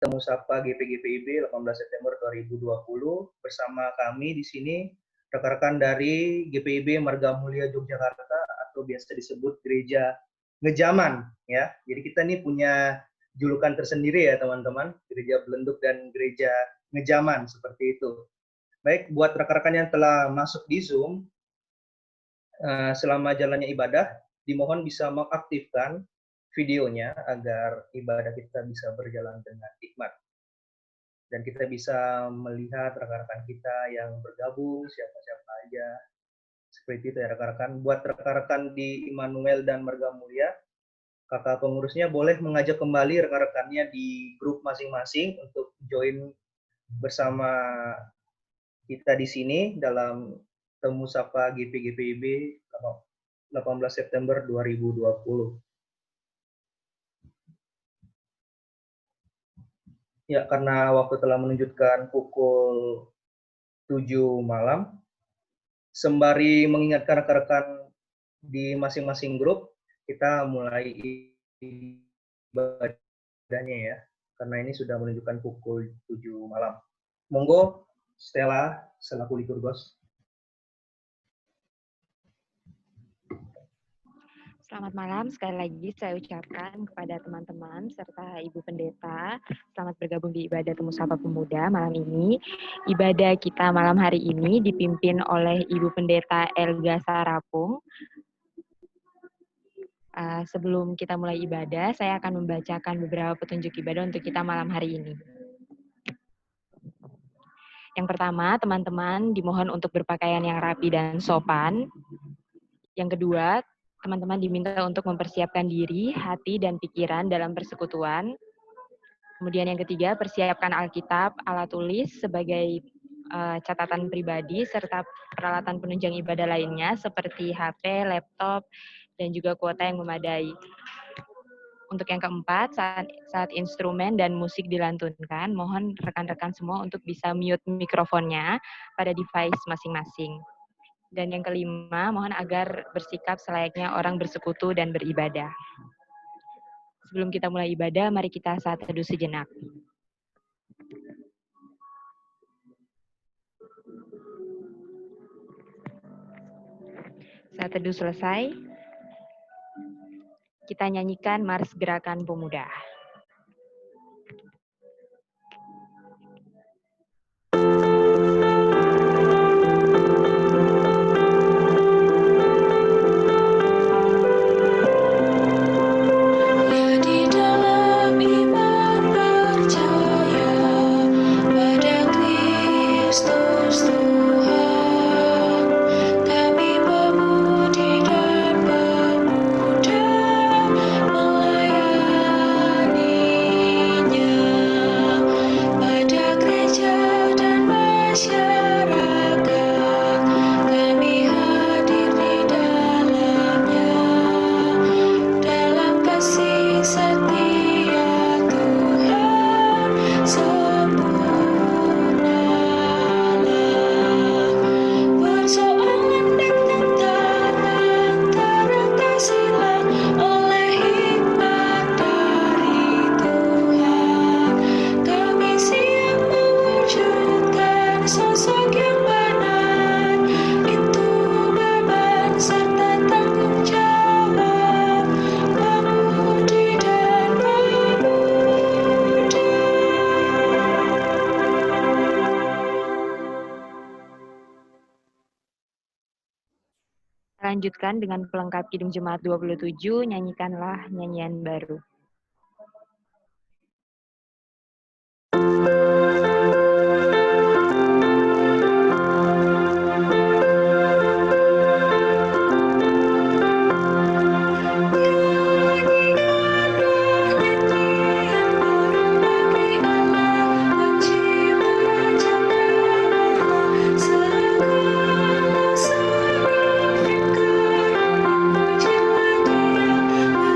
Temu Sapa GPGPIB 18 September 2020 bersama kami di sini rekan-rekan dari GPIB Marga Mulia Yogyakarta atau biasa disebut Gereja Ngejaman ya. Jadi kita ini punya julukan tersendiri ya teman-teman, Gereja Belenduk dan Gereja Ngejaman seperti itu. Baik, buat rekan-rekan yang telah masuk di Zoom selama jalannya ibadah, dimohon bisa mengaktifkan videonya agar ibadah kita bisa berjalan dengan hikmat. Dan kita bisa melihat rekan-rekan kita yang bergabung, siapa-siapa aja. Seperti itu ya rekan-rekan. Buat rekan-rekan di Immanuel dan Marga Mulia, kakak pengurusnya boleh mengajak kembali rekan-rekannya di grup masing-masing untuk join bersama kita di sini dalam Temu Sapa GPGPIB 18 September 2020. Ya, karena waktu telah menunjukkan pukul 7 malam, sembari mengingatkan rekan-rekan di masing-masing grup, kita mulai ibadahnya ya, karena ini sudah menunjukkan pukul 7 malam. Monggo, Stella, selaku liturgos. Selamat malam, sekali lagi saya ucapkan kepada teman-teman serta Ibu Pendeta, selamat bergabung di ibadah Temu Sapa Pemuda malam ini. Ibadah kita malam hari ini dipimpin oleh Ibu Pendeta Elga Sarapung. Sebelum kita mulai ibadah, saya akan membacakan beberapa petunjuk ibadah untuk kita malam hari ini. Yang pertama, teman-teman dimohon untuk berpakaian yang rapi dan sopan. Yang kedua, teman-teman diminta untuk mempersiapkan diri, hati, dan pikiran dalam persekutuan. Kemudian yang ketiga, persiapkan Alkitab, alat tulis sebagai catatan pribadi, serta peralatan penunjang ibadah lainnya seperti HP, laptop, dan juga kuota yang memadai. Untuk yang keempat, saat instrumen dan musik dilantunkan, mohon rekan-rekan semua untuk bisa mute mikrofonnya pada device masing-masing. Dan yang kelima, mohon agar bersikap selayaknya orang bersekutu dan beribadah. Sebelum kita mulai ibadah, mari kita saat teduh sejenak. Saat teduh selesai, kita nyanyikan Mars Gerakan Pemuda. Lanjutkan dengan pelengkap Kidung Jemaat 27, nyanyikanlah nyanyian baru.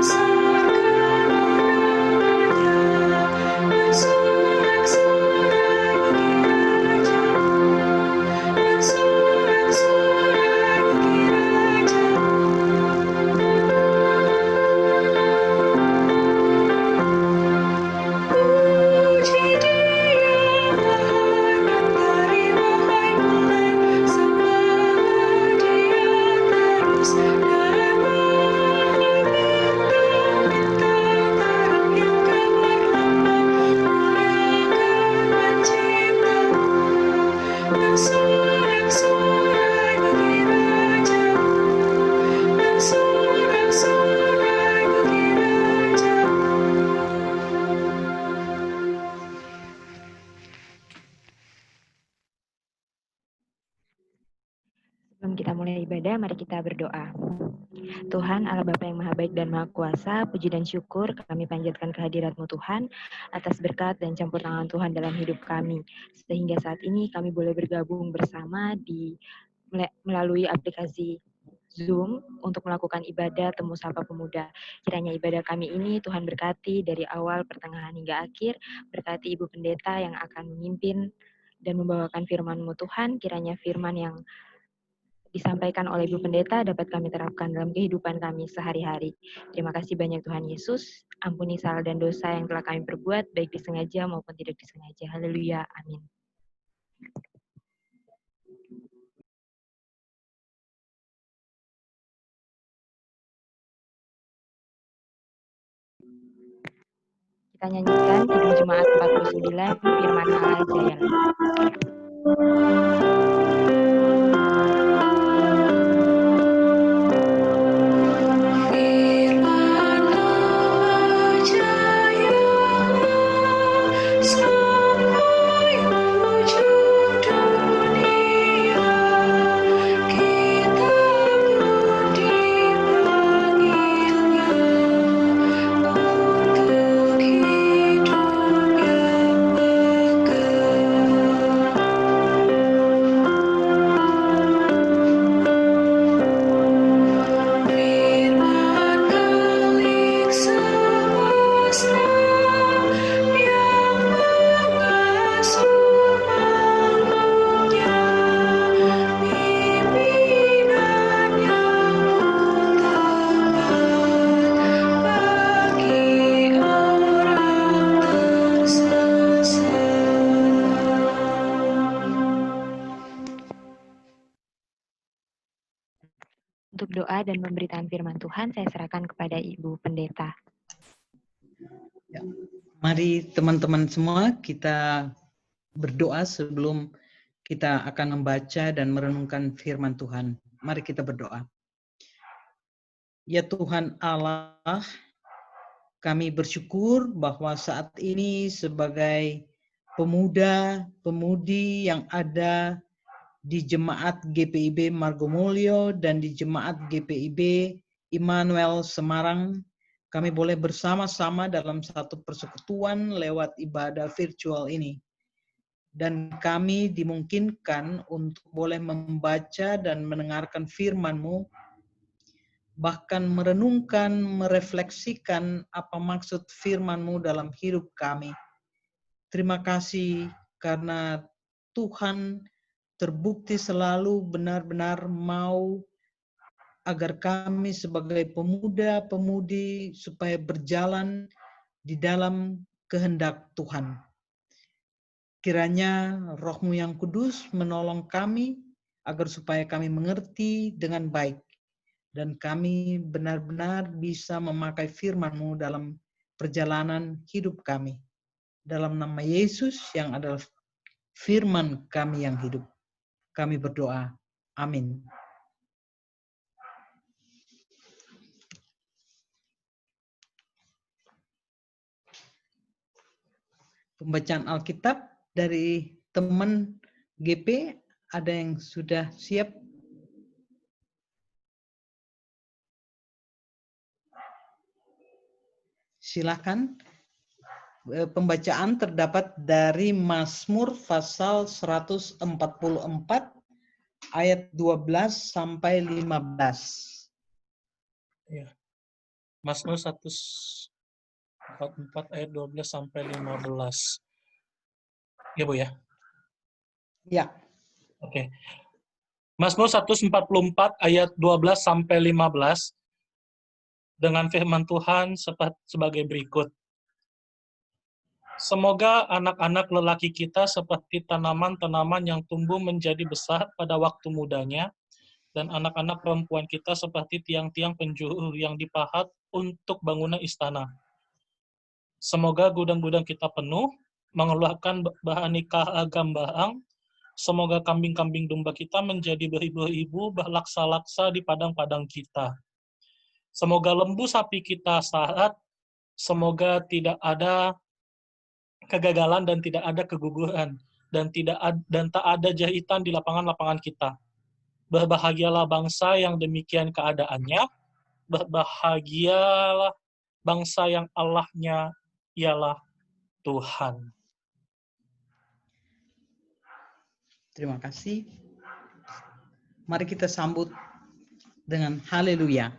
Segala Sebelum kita mulai ibadah, mari kita berdoa. Tuhan, Allah Bapa yang Maha Baik dan Maha Kuasa, puji dan syukur kami panjatkan kehadirat-Mu Tuhan, atas berkat dan campur tangan Tuhan dalam hidup kami. Sehingga saat ini kami boleh bergabung bersama melalui aplikasi Zoom untuk melakukan ibadah Temu Sapa Pemuda. Kiranya ibadah kami ini Tuhan berkati dari awal, pertengahan hingga akhir, berkati Ibu Pendeta yang akan memimpin dan membawakan firman-Mu Tuhan, kiranya firman yang disampaikan oleh Ibu Pendeta dapat kami terapkan dalam kehidupan kami sehari-hari. Terima kasih banyak Tuhan Yesus. Ampuni salah dan dosa yang telah kami perbuat, baik disengaja maupun tidak disengaja. Haleluya. Amin. Kita nyanyikan Kidung Jemaat 49, Firman Allah Jaya. Untuk doa dan pemberitaan firman Tuhan, saya serahkan kepada Ibu Pendeta. Ya. Mari teman-teman semua kita berdoa sebelum kita akan membaca dan merenungkan firman Tuhan. Mari kita berdoa. Ya Tuhan Allah, kami bersyukur bahwa saat ini sebagai pemuda-pemudi yang ada di Jemaat GPIB Margomulyo dan di Jemaat GPIB Immanuel Semarang, kami boleh bersama-sama dalam satu persekutuan lewat ibadah virtual ini. Dan kami dimungkinkan untuk boleh membaca dan mendengarkan firman-Mu, bahkan merenungkan, merefleksikan apa maksud firman-Mu dalam hidup kami. Terima kasih karena Tuhan terbukti selalu benar-benar mau agar kami sebagai pemuda-pemudi supaya berjalan di dalam kehendak Tuhan. Kiranya Roh-Mu yang kudus menolong kami agar supaya kami mengerti dengan baik dan kami benar-benar bisa memakai firman-Mu dalam perjalanan hidup kami. Dalam nama Yesus yang adalah firman kami yang hidup. Kami berdoa. Amin. Pembacaan Alkitab dari teman GP, ada yang sudah siap? Silakan. Pembacaan terdapat dari Mazmur pasal 144 ayat 12 sampai 15. Ya. Mazmur 144 ayat 12 sampai 15. Ya, Bu ya? Ya. Oke. Mazmur 144 ayat 12 sampai 15 dengan firman Tuhan sebagai berikut. Semoga anak-anak lelaki kita seperti tanaman-tanaman yang tumbuh menjadi besar pada waktu mudanya, dan anak-anak perempuan kita seperti tiang-tiang penjuru yang dipahat untuk bangunan istana. Semoga gudang-gudang kita penuh, mengeluarkan beraneka ragam barang. Semoga kambing-kambing domba kita menjadi beribu-ribu, berlaksa-laksa di padang-padang kita. Semoga lembu sapi kita syarat, semoga tidak ada kegagalan dan tidak ada keguguran, dan tak ada jahitan di lapangan-lapangan kita. Berbahagialah bangsa yang demikian keadaannya, berbahagialah bangsa yang Allahnya ialah Tuhan. Terima kasih. Mari kita sambut dengan haleluya.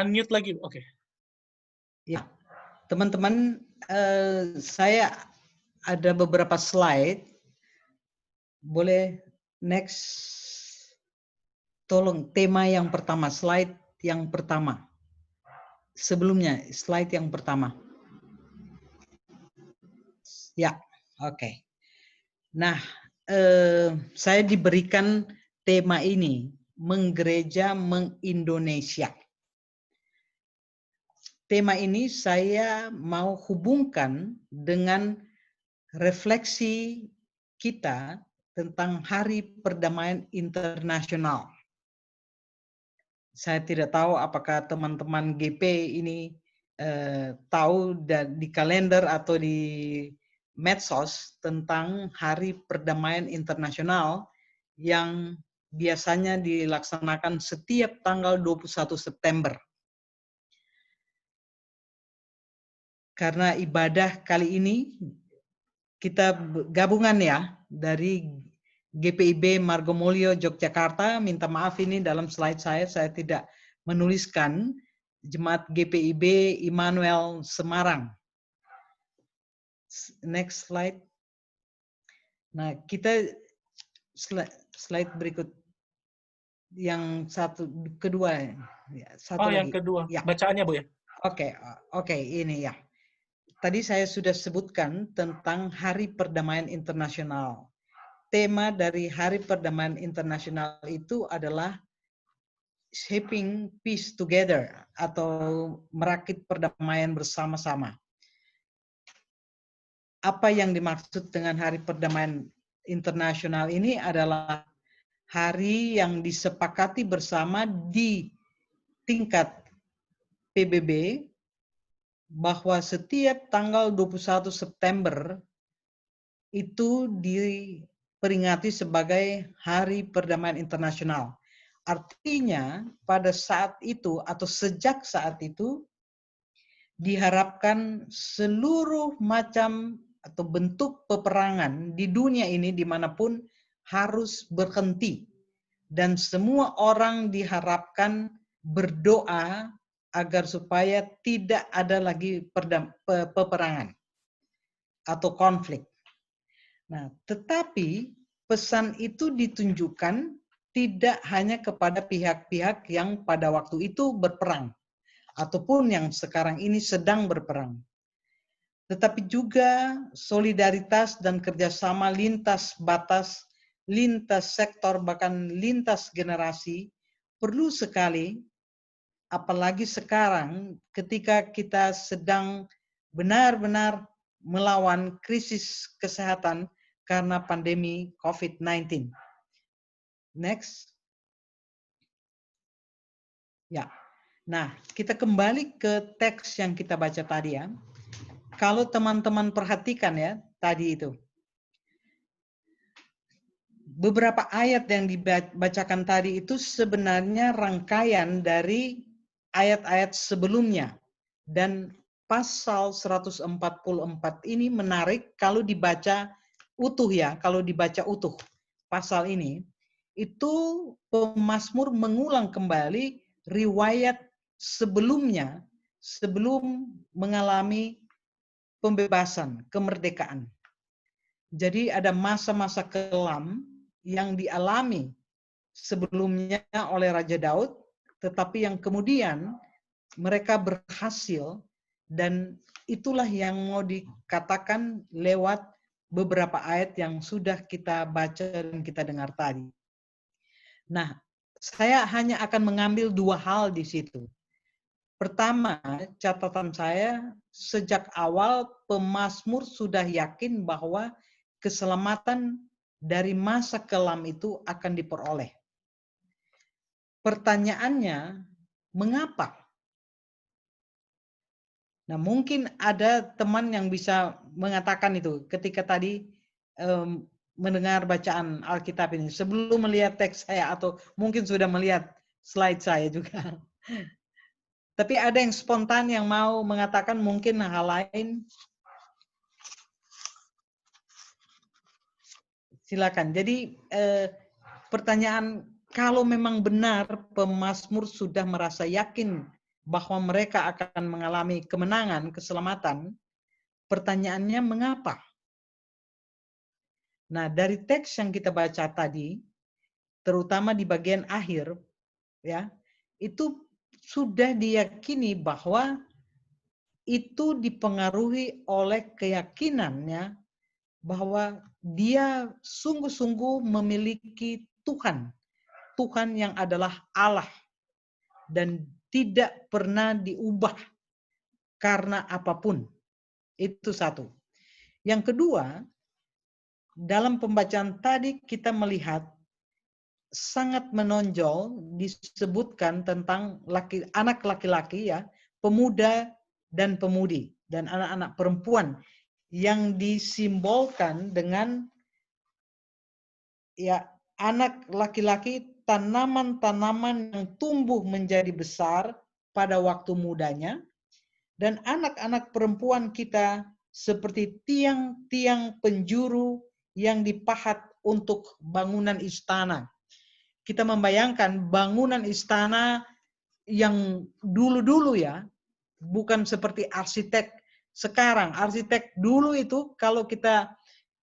Unmute lagi, oke. Ya, teman-teman, saya ada beberapa slide. Boleh next. Tolong tema yang pertama, slide yang pertama. Sebelumnya, slide yang pertama. Ya, oke. Nah, saya diberikan tema ini, menggereja mengindonesia. Tema ini saya mau hubungkan dengan refleksi kita tentang Hari Perdamaian Internasional. Saya tidak tahu apakah teman-teman GP ini tahu di kalender atau di medsos tentang Hari Perdamaian Internasional yang biasanya dilaksanakan setiap tanggal 21 September. Karena ibadah kali ini kita gabungan ya dari GPIB Margomulyo Yogyakarta. Minta maaf ini dalam slide saya tidak menuliskan Jemaat GPIB Immanuel Semarang. Next slide. Nah, kita slide berikut yang kedua. Satu yang lagi. kedua. Ya. Bacaannya, Bu ya. Oke, ini ya. Tadi saya sudah sebutkan tentang Hari Perdamaian Internasional. Tema dari Hari Perdamaian Internasional itu adalah Shaping Peace Together atau merakit perdamaian bersama-sama. Apa yang dimaksud dengan Hari Perdamaian Internasional ini adalah hari yang disepakati bersama di tingkat PBB bahwa setiap tanggal 21 September itu diperingati sebagai Hari Perdamaian Internasional. Artinya pada saat itu atau sejak saat itu diharapkan seluruh macam atau bentuk peperangan di dunia ini dimanapun harus berhenti. Dan semua orang diharapkan berdoa agar supaya tidak ada lagi peperangan atau konflik. Nah, tetapi pesan itu ditunjukkan tidak hanya kepada pihak-pihak yang pada waktu itu berperang ataupun yang sekarang ini sedang berperang, tetapi juga solidaritas dan kerjasama lintas batas, lintas sektor, bahkan lintas generasi perlu sekali. Apalagi sekarang ketika kita sedang benar-benar melawan krisis kesehatan karena pandemi COVID-19. Next. Ya. Nah, kita kembali ke teks yang kita baca tadi ya. Kalau teman-teman perhatikan ya, tadi itu. Beberapa ayat yang dibacakan tadi itu sebenarnya rangkaian dari ayat-ayat sebelumnya. Dan pasal 144 ini menarik kalau dibaca utuh ya, kalau dibaca utuh pasal ini, itu pemazmur mengulang kembali riwayat sebelumnya, sebelum mengalami pembebasan, kemerdekaan. Jadi ada masa-masa kelam yang dialami sebelumnya oleh Raja Daud, tetapi yang kemudian mereka berhasil, dan itulah yang mau dikatakan lewat beberapa ayat yang sudah kita baca dan kita dengar tadi. Nah, saya hanya akan mengambil dua hal di situ. Pertama, catatan saya, sejak awal pemazmur sudah yakin bahwa keselamatan dari masa kelam itu akan diperoleh. Pertanyaannya, mengapa? Nah, mungkin ada teman yang bisa mengatakan itu ketika tadi mendengar bacaan Alkitab ini. Sebelum melihat teks saya atau mungkin sudah melihat slide saya juga. Tapi ada yang spontan yang mau mengatakan mungkin hal lain. Silakan. Jadi pertanyaan, kalau memang benar pemazmur sudah merasa yakin bahwa mereka akan mengalami kemenangan, keselamatan, pertanyaannya mengapa? Nah, dari teks yang kita baca tadi, terutama di bagian akhir, ya, itu sudah diyakini bahwa itu dipengaruhi oleh keyakinannya bahwa dia sungguh-sungguh memiliki Tuhan. Tuhan yang adalah Allah dan tidak pernah diubah karena apapun. Itu satu. Yang kedua, dalam pembacaan tadi kita melihat sangat menonjol disebutkan tentang anak laki-laki, ya, pemuda dan pemudi dan anak-anak perempuan yang disimbolkan dengan, ya, anak laki-laki, tanaman-tanaman yang tumbuh menjadi besar pada waktu mudanya, dan anak-anak perempuan kita seperti tiang-tiang penjuru yang dipahat untuk bangunan istana. Kita membayangkan bangunan istana yang dulu-dulu, ya, bukan seperti arsitek sekarang. Arsitek dulu itu kalau kita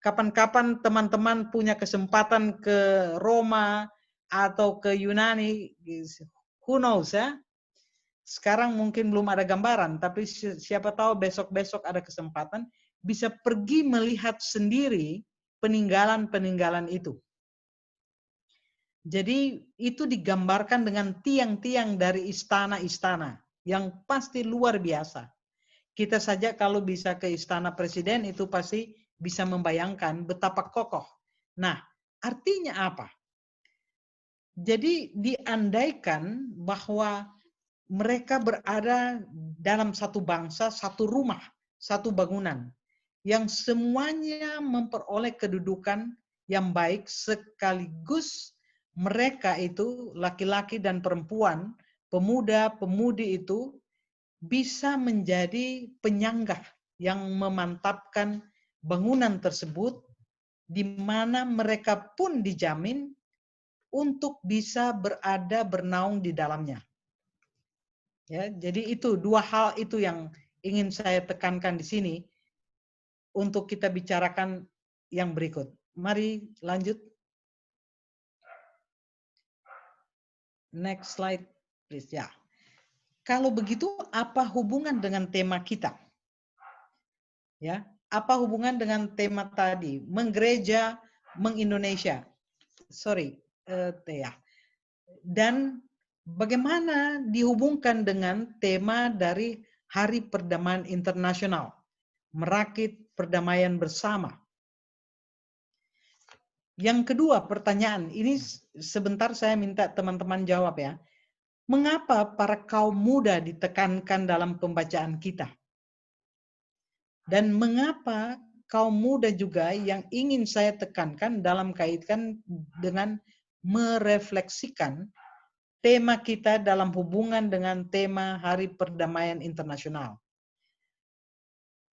kapan-kapan teman-teman punya kesempatan ke Roma atau ke Yunani, who knows, ya. Sekarang mungkin belum ada gambaran, tapi siapa tahu besok-besok ada kesempatan bisa pergi melihat sendiri peninggalan-peninggalan itu. Jadi itu digambarkan dengan tiang-tiang dari istana-istana yang pasti luar biasa. Kita saja kalau bisa ke istana presiden itu pasti bisa membayangkan betapa kokoh. Nah, artinya apa? Jadi diandaikan bahwa mereka berada dalam satu bangsa, satu rumah, satu bangunan yang semuanya memperoleh kedudukan yang baik, sekaligus mereka itu laki-laki dan perempuan, pemuda, pemudi itu bisa menjadi penyangga yang memantapkan bangunan tersebut, di mana mereka pun dijamin untuk bisa berada bernaung di dalamnya. Ya, jadi itu dua hal itu yang ingin saya tekankan di sini untuk kita bicarakan yang berikut. Mari lanjut. Next slide, please. Ya. Kalau begitu, apa hubungan dengan tema kita? Ya, apa hubungan dengan tema tadi? Menggereja, mengindonesia. Sorry, ya. Dan bagaimana dihubungkan dengan tema dari Hari Perdamaian Internasional, merakit perdamaian bersama? Yang kedua pertanyaan, ini sebentar saya minta teman-teman jawab, ya. Mengapa para kaum muda ditekankan dalam pembacaan kita? Dan mengapa kaum muda juga yang ingin saya tekankan dalam kaitan dengan merefleksikan tema kita dalam hubungan dengan tema Hari Perdamaian Internasional?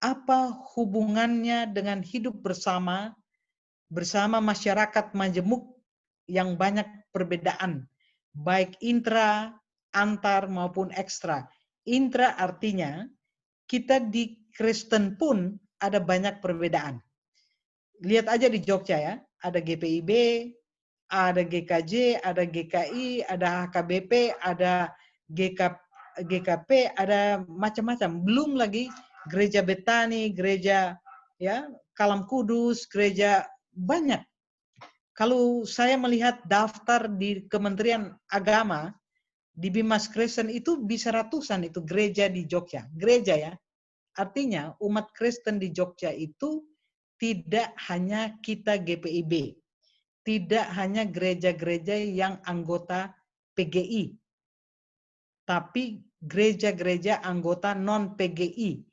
Apa hubungannya dengan hidup bersama masyarakat majemuk yang banyak perbedaan, baik intra, antar maupun ekstra. Intra artinya kita di Kristen pun ada banyak perbedaan. Lihat aja di Jogja, ya, ada GPIB, ada GKJ, ada GKI, ada HKBP, ada GKP, ada macam-macam. Belum lagi gereja Betani, gereja, ya, Kalam Kudus, gereja banyak. kalau saya melihat daftar di Kementerian Agama, di Bimas Kristen itu bisa ratusan itu gereja di Jogja. Gereja ya. Artinya umat Kristen di Jogja itu tidak hanya kita GPIB. Tidak hanya gereja-gereja yang anggota PGI. Tapi gereja-gereja anggota non-PGI.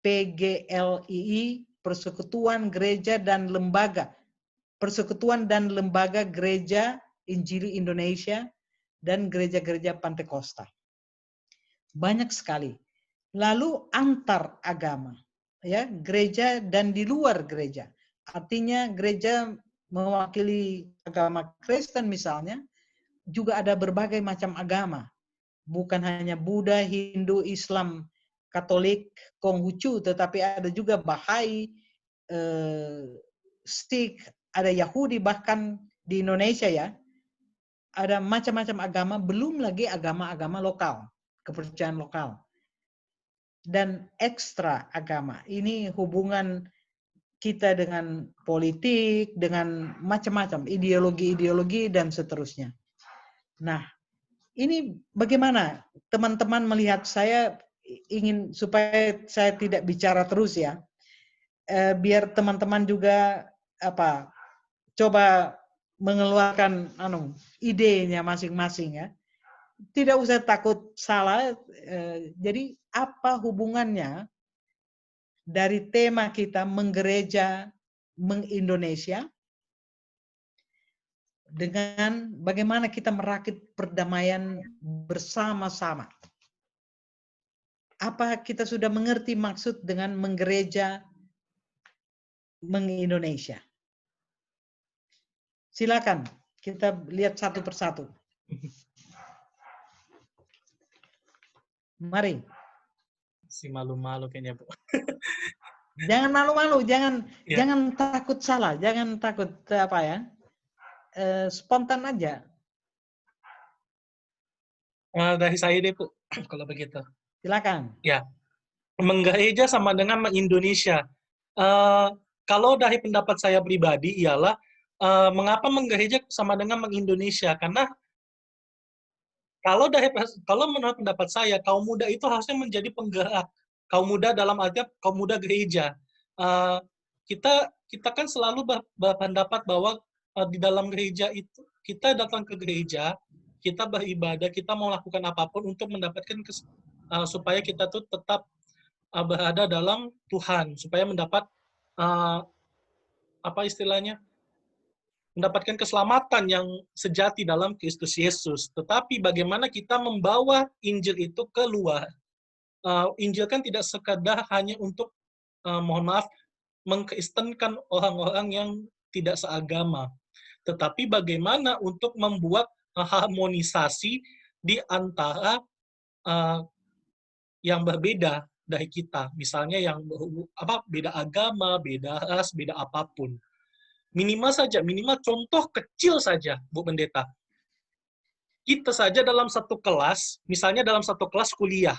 PGLII, Persekutuan Gereja dan Lembaga. Persekutuan dan Lembaga Gereja Injili Indonesia dan gereja-gereja Pantekosta. Banyak sekali. Lalu antar agama, ya, gereja dan di luar gereja. Artinya gereja mewakili agama Kristen misalnya, juga ada berbagai macam agama. Bukan hanya Buddha, Hindu, Islam, Katolik, Konghucu, tetapi ada juga Bahai, Sikh, ada Yahudi, bahkan di Indonesia ya, ada macam-macam agama, belum lagi agama-agama lokal, kepercayaan lokal. Dan ekstra agama, ini hubungan kita dengan politik, dengan macam-macam, ideologi-ideologi, dan seterusnya. Nah, ini bagaimana teman-teman melihat? Saya ingin supaya saya tidak bicara terus ya, biar teman-teman juga coba mengeluarkan idenya masing-masing ya. Tidak usah takut salah. Jadi apa hubungannya dari tema kita menggereja, mengindonesia, dengan bagaimana kita merakit perdamaian bersama-sama? Apa kita sudah mengerti maksud dengan menggereja, mengindonesia? Silakan kita lihat satu persatu. Mari. Si malu-malu kayaknya, Bu. Jangan malu-malu, jangan takut salah, jangan takut spontan aja. Dari saya deh, Bu, kalau begitu. Silakan. Ya, menggereja sama dengan mengindonesia. Kalau dari pendapat saya pribadi ialah mengapa menggereja sama dengan mengindonesia? Karena kalau menurut pendapat saya, kaum muda itu harusnya menjadi penggerak. Kaum muda dalam artian kaum muda gereja. Kita kan selalu berpendapat bahwa di dalam gereja itu, kita datang ke gereja, kita beribadah, kita mau lakukan apapun untuk mendapatkan supaya kita tuh tetap berada dalam Tuhan, supaya mendapat mendapatkan keselamatan yang sejati dalam Kristus Yesus. Tetapi bagaimana kita membawa Injil itu keluar? Injil kan tidak sekadar hanya untuk, mengkristenkan orang-orang yang tidak seagama. Tetapi bagaimana untuk membuat harmonisasi di antara yang berbeda dari kita. Misalnya yang beda agama, beda ras, beda apapun. Minimal contoh kecil saja, Bu Pendeta. Kita saja dalam satu kelas, misalnya dalam satu kelas kuliah.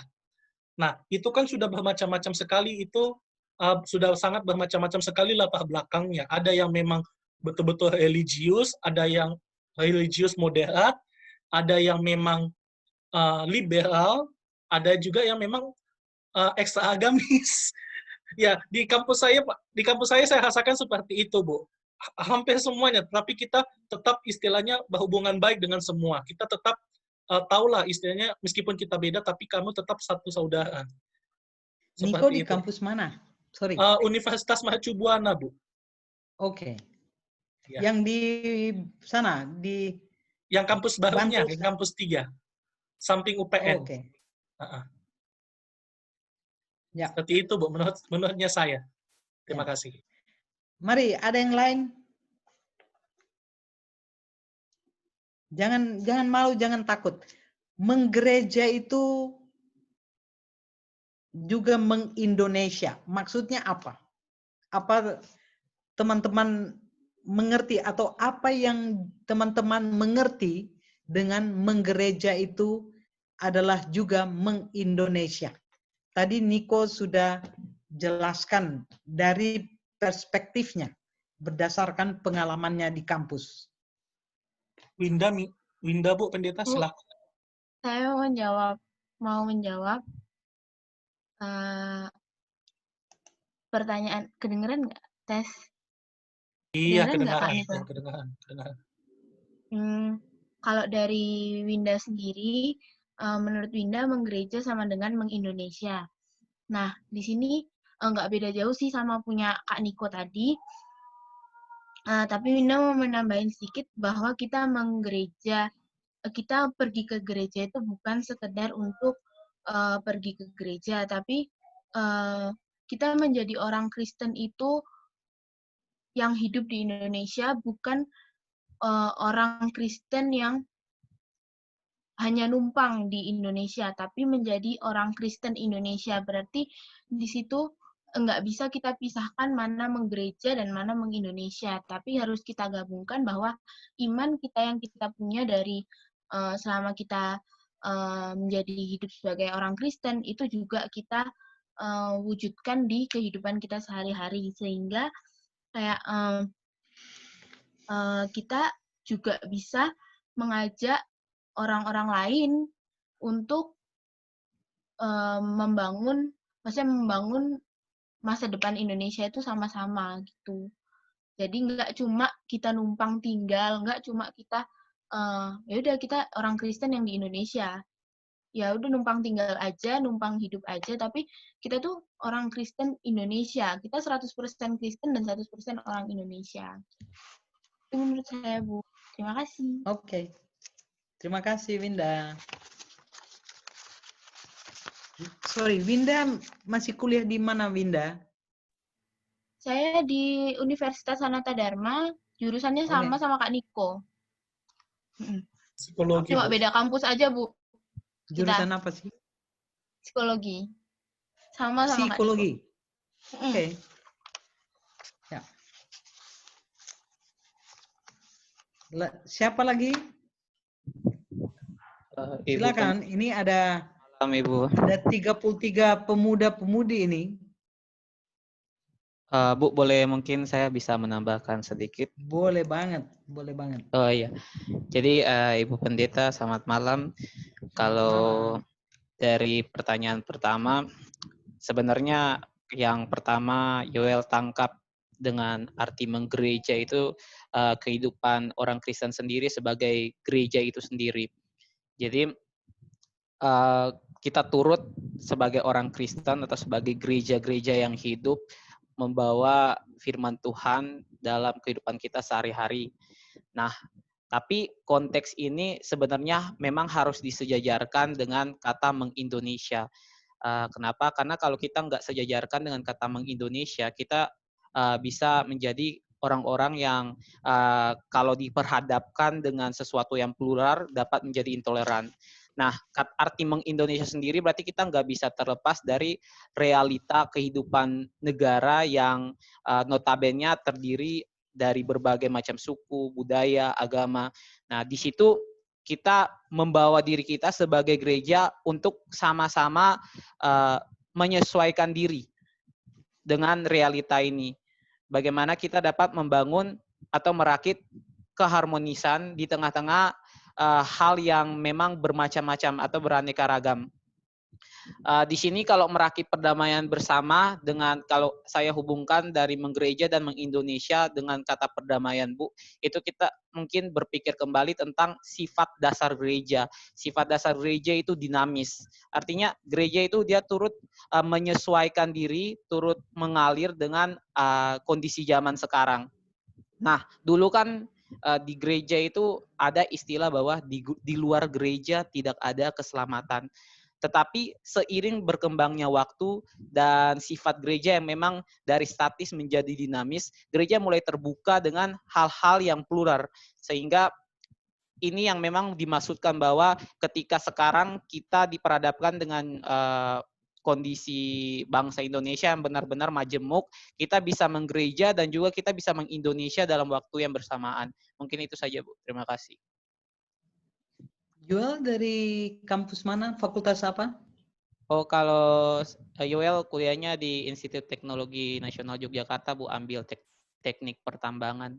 Nah, itu kan sudah bermacam-macam sekali, itu sudah sangat bermacam-macam sekali latar belakangnya. Ada yang memang betul-betul religius, ada yang religius moderat, ada yang memang liberal, ada juga yang memang ekstra agamis. Ya, di kampus saya rasakan seperti itu, Bu. Hampir semuanya, tapi kita tetap istilahnya berhubungan baik dengan semua. Kita tetap tahulah istilahnya, meskipun kita beda, tapi kamu tetap satu saudara. Niko di kampus mana? Sorry. Universitas Mercu Buana, Bu. Oke. Ya. Yang di sana, di... Yang kampus barunya, yang kampus 3. Samping UPN. Oke. Ya. Seperti itu, Bu, menurutnya saya. Terima kasih. Mari, ada yang lain? Jangan malu, jangan takut. Menggereja itu juga mengindonesia. Maksudnya apa? Apa teman-teman mengerti atau apa yang teman-teman mengerti dengan menggereja itu adalah juga mengindonesia? Tadi Niko sudah jelaskan dari perspektifnya. berdasarkan pengalamannya di kampus. Winda, Bu, pendeta, Bu, silakan. saya mau menjawab pertanyaan. Kedengeran nggak? Tes. Iya, Kedengeran nggak, Kak kedengaran. Niko? Kedengaran. Kalau dari Winda sendiri, menurut Winda menggereja sama dengan mengindonesia. Nah, di sini nggak beda jauh sih sama punya Kak Niko tadi. Tapi Winda mau menambahin sedikit bahwa kita pergi ke gereja itu bukan sekedar untuk pergi ke gereja, tapi kita menjadi orang Kristen itu yang hidup di Indonesia bukan orang Kristen yang hanya numpang di Indonesia, tapi menjadi orang Kristen Indonesia. Berarti di situ nggak bisa kita pisahkan mana menggereja dan mana mengindonesia, tapi harus kita gabungkan bahwa iman kita yang kita punya dari selama kita menjadi hidup sebagai orang Kristen, itu juga kita wujudkan di kehidupan kita sehari-hari, sehingga kayak kita juga bisa mengajak orang-orang lain untuk membangun masa depan Indonesia itu sama-sama gitu. Jadi nggak cuma kita numpang tinggal, nggak cuma kita ya udah kita orang Kristen yang di Indonesia, ya udah numpang tinggal aja, numpang hidup aja, tapi kita tuh orang Kristen Indonesia. Kita 100% Kristen dan 100% orang Indonesia. Itu menurut saya, Bu. Terima kasih. Oke. Terima kasih, Winda. Sorry, Winda masih kuliah di mana, Winda? Saya di Universitas Sanata Dharma, jurusannya sama Kak Niko. Psikologi, Cuma Bu. beda kampus aja, Bu. Jurusan apa sih? Psikologi. Sama Kak Niko. Psikologi. Oke. Ya. Siapa lagi? Silakan. Ini ada Ibu. Ada 33 pemuda-pemudi ini. Bu, boleh mungkin saya bisa menambahkan sedikit? Boleh banget, boleh banget. Oh iya. Jadi Ibu Pendeta, selamat malam. Kalau dari pertanyaan pertama, sebenarnya yang pertama Yoel tangkap dengan arti menggereja itu kehidupan orang Kristen sendiri sebagai gereja itu sendiri. Jadi kita turut sebagai orang Kristen atau sebagai gereja-gereja yang hidup membawa firman Tuhan dalam kehidupan kita sehari-hari. Nah, tapi konteks ini sebenarnya memang harus disejajarkan dengan kata mengindonesia. Kenapa? Karena kalau kita nggak sejajarkan dengan kata mengindonesia, kita bisa menjadi orang-orang yang kalau diperhadapkan dengan sesuatu yang plural dapat menjadi intoleran. Nah, arti mengindonesia sendiri berarti kita nggak bisa terlepas dari realita kehidupan negara yang notabene terdiri dari berbagai macam suku, budaya, agama. Nah, di situ kita membawa diri kita sebagai gereja untuk sama-sama menyesuaikan diri dengan realita ini. Bagaimana kita dapat membangun atau merakit keharmonisan di tengah-tengah hal yang memang bermacam-macam atau beraneka ragam. Di sini kalau merakit perdamaian bersama dengan kalau saya hubungkan dari menggereja dan mengindonesia dengan kata perdamaian, Bu, itu kita mungkin berpikir kembali tentang sifat dasar gereja. Sifat dasar gereja itu dinamis. Artinya gereja itu dia turut menyesuaikan diri, turut mengalir dengan kondisi zaman sekarang. Nah, dulu kan di gereja itu ada istilah bahwa di luar gereja tidak ada keselamatan. Tetapi seiring berkembangnya waktu dan sifat gereja yang memang dari statis menjadi dinamis, gereja mulai terbuka dengan hal-hal yang plural. Sehingga ini yang memang dimaksudkan bahwa ketika sekarang kita diperhadapkan dengan kondisi bangsa Indonesia yang benar-benar majemuk, kita bisa menggereja dan juga kita bisa mengindonesia dalam waktu yang bersamaan. Mungkin itu saja, Bu. Terima kasih. Yoel dari kampus mana? Fakultas apa? Oh, kalau Yoel kuliahnya di Institut Teknologi Nasional Yogyakarta, Bu, ambil teknik pertambangan.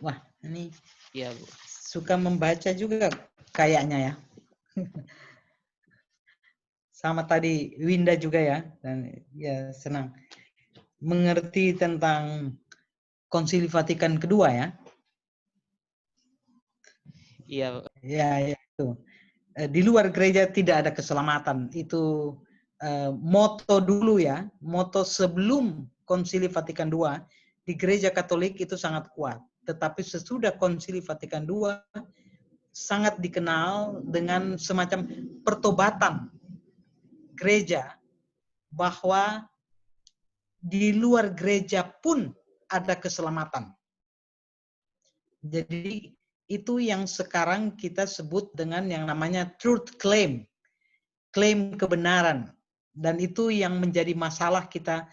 Wah, ini Iya, Bu. suka membaca juga kayaknya ya. Sama tadi Winda juga ya, dan ya senang mengerti tentang Konsili Vatikan kedua ya. Iya, Ya, itu. Di luar gereja tidak ada keselamatan. Itu moto dulu ya, moto sebelum Konsili Vatikan II di gereja Katolik itu sangat kuat. Tetapi sesudah Konsili Vatikan II sangat dikenal dengan semacam pertobatan gereja, bahwa di luar gereja pun ada keselamatan. Jadi itu yang sekarang kita sebut dengan yang namanya truth claim, klaim kebenaran. Dan itu yang menjadi masalah kita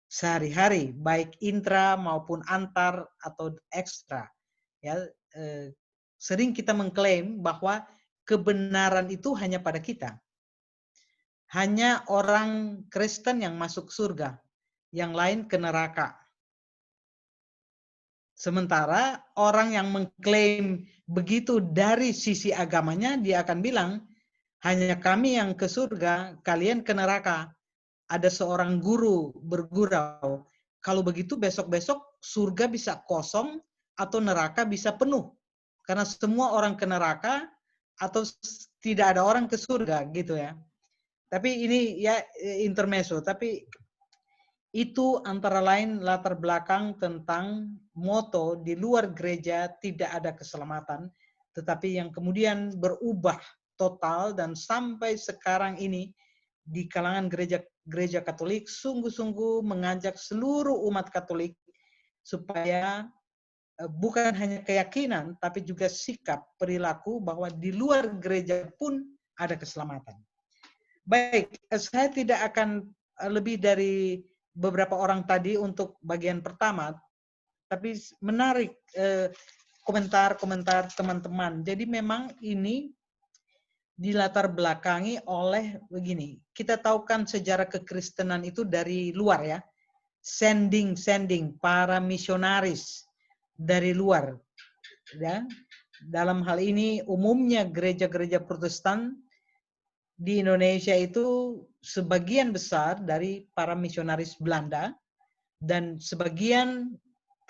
sehari-hari, baik intra maupun antar atau ekstra. Ya, sering kita mengklaim bahwa kebenaran itu hanya pada kita. Hanya orang Kristen yang masuk surga, yang lain ke neraka. Sementara orang yang mengklaim begitu dari sisi agamanya, dia akan bilang, hanya kami yang ke surga, kalian ke neraka. Ada seorang guru bergurau, kalau begitu besok-besok surga bisa kosong atau neraka bisa penuh. Karena semua orang ke neraka atau tidak ada orang ke surga gitu ya. Tapi ini ya intermezzo, tapi itu antara lain latar belakang tentang moto di luar gereja tidak ada keselamatan, tetapi yang kemudian berubah total dan sampai sekarang ini di kalangan gereja Katolik sungguh-sungguh mengajak seluruh umat Katolik supaya bukan hanya keyakinan tapi juga sikap perilaku bahwa di luar gereja pun ada keselamatan. Baik, saya tidak akan lebih dari beberapa orang tadi untuk bagian pertama, tapi menarik komentar-komentar teman-teman. Jadi memang ini dilatar belakangi oleh begini. Kita tahu kan sejarah kekristenan itu dari luar ya. Sending para misionaris dari luar. Ya. Dalam hal ini umumnya gereja-gereja Protestan di Indonesia itu sebagian besar dari para misionaris Belanda dan sebagian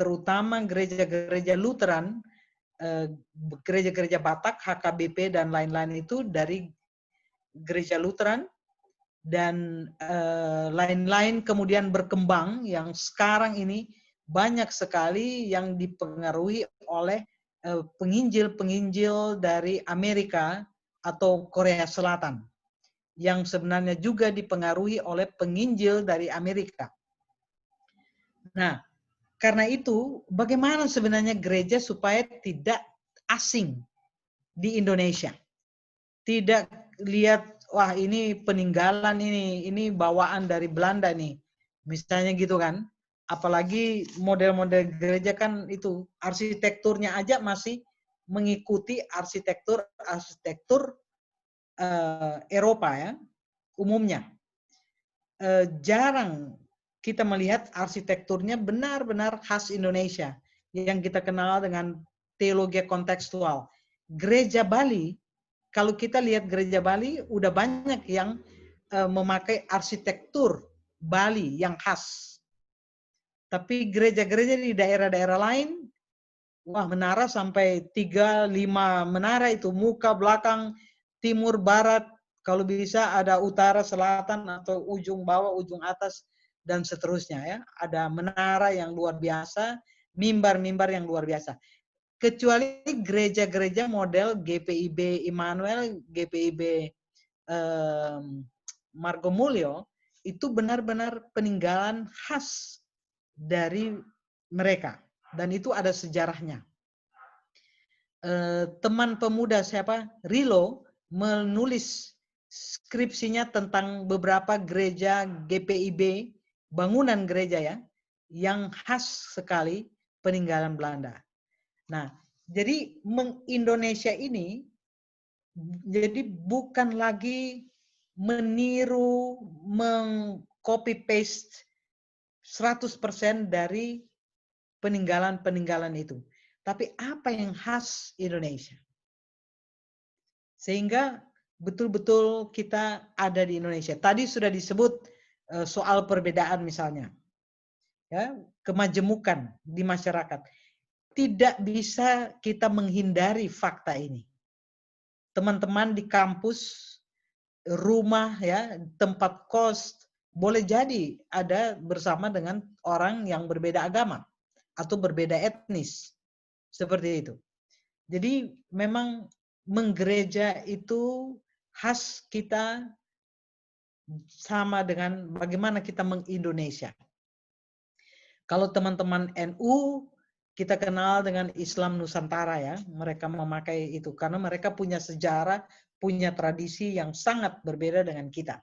terutama gereja-gereja Lutheran, gereja-gereja Batak, HKBP dan lain-lain itu dari gereja Lutheran dan lain-lain kemudian berkembang yang sekarang ini banyak sekali yang dipengaruhi oleh penginjil-penginjil dari Amerika atau Korea Selatan, yang sebenarnya juga dipengaruhi oleh penginjil dari Amerika. Nah, karena itu bagaimana sebenarnya gereja supaya tidak asing di Indonesia? Tidak lihat, wah ini peninggalan ini bawaan dari Belanda nih. Misalnya gitu kan. Apalagi model-model gereja kan itu arsitekturnya aja masih mengikuti arsitektur Eropa ya, umumnya. Jarang kita melihat arsitekturnya benar-benar khas Indonesia yang kita kenal dengan teologi kontekstual. Gereja Bali, kalau kita lihat gereja Bali, udah banyak yang memakai arsitektur Bali yang khas. Tapi gereja-gereja di daerah-daerah lain, wah menara sampai 3-5 menara itu, muka, belakang, timur, barat, kalau bisa ada utara, selatan, atau ujung bawah, ujung atas, dan seterusnya ya. Ada menara yang luar biasa, mimbar-mimbar yang luar biasa. Kecuali gereja-gereja model GPIB Immanuel, GPIB Margomulyo, itu benar-benar peninggalan khas dari mereka. Dan itu ada sejarahnya. Teman pemuda siapa? Rilo menulis skripsinya tentang beberapa gereja GPIB, bangunan gereja ya, yang khas sekali peninggalan Belanda. Nah, jadi Indonesia ini jadi bukan lagi meniru, meng-copy paste 100% dari peninggalan-peninggalan itu. Tapi apa yang khas Indonesia? Sehingga betul-betul kita ada di Indonesia. Tadi sudah disebut soal perbedaan misalnya. Ya, kemajemukan di masyarakat. Tidak bisa kita menghindari fakta ini. Teman-teman di kampus, rumah, ya, tempat kos, boleh jadi ada bersama dengan orang yang berbeda agama atau berbeda etnis. Seperti itu. Jadi memang menggereja itu khas kita sama dengan bagaimana kita mengindonesia. Kalau teman-teman NU, kita kenal dengan Islam Nusantara ya. Mereka memakai itu karena mereka punya sejarah, punya tradisi yang sangat berbeda dengan kita.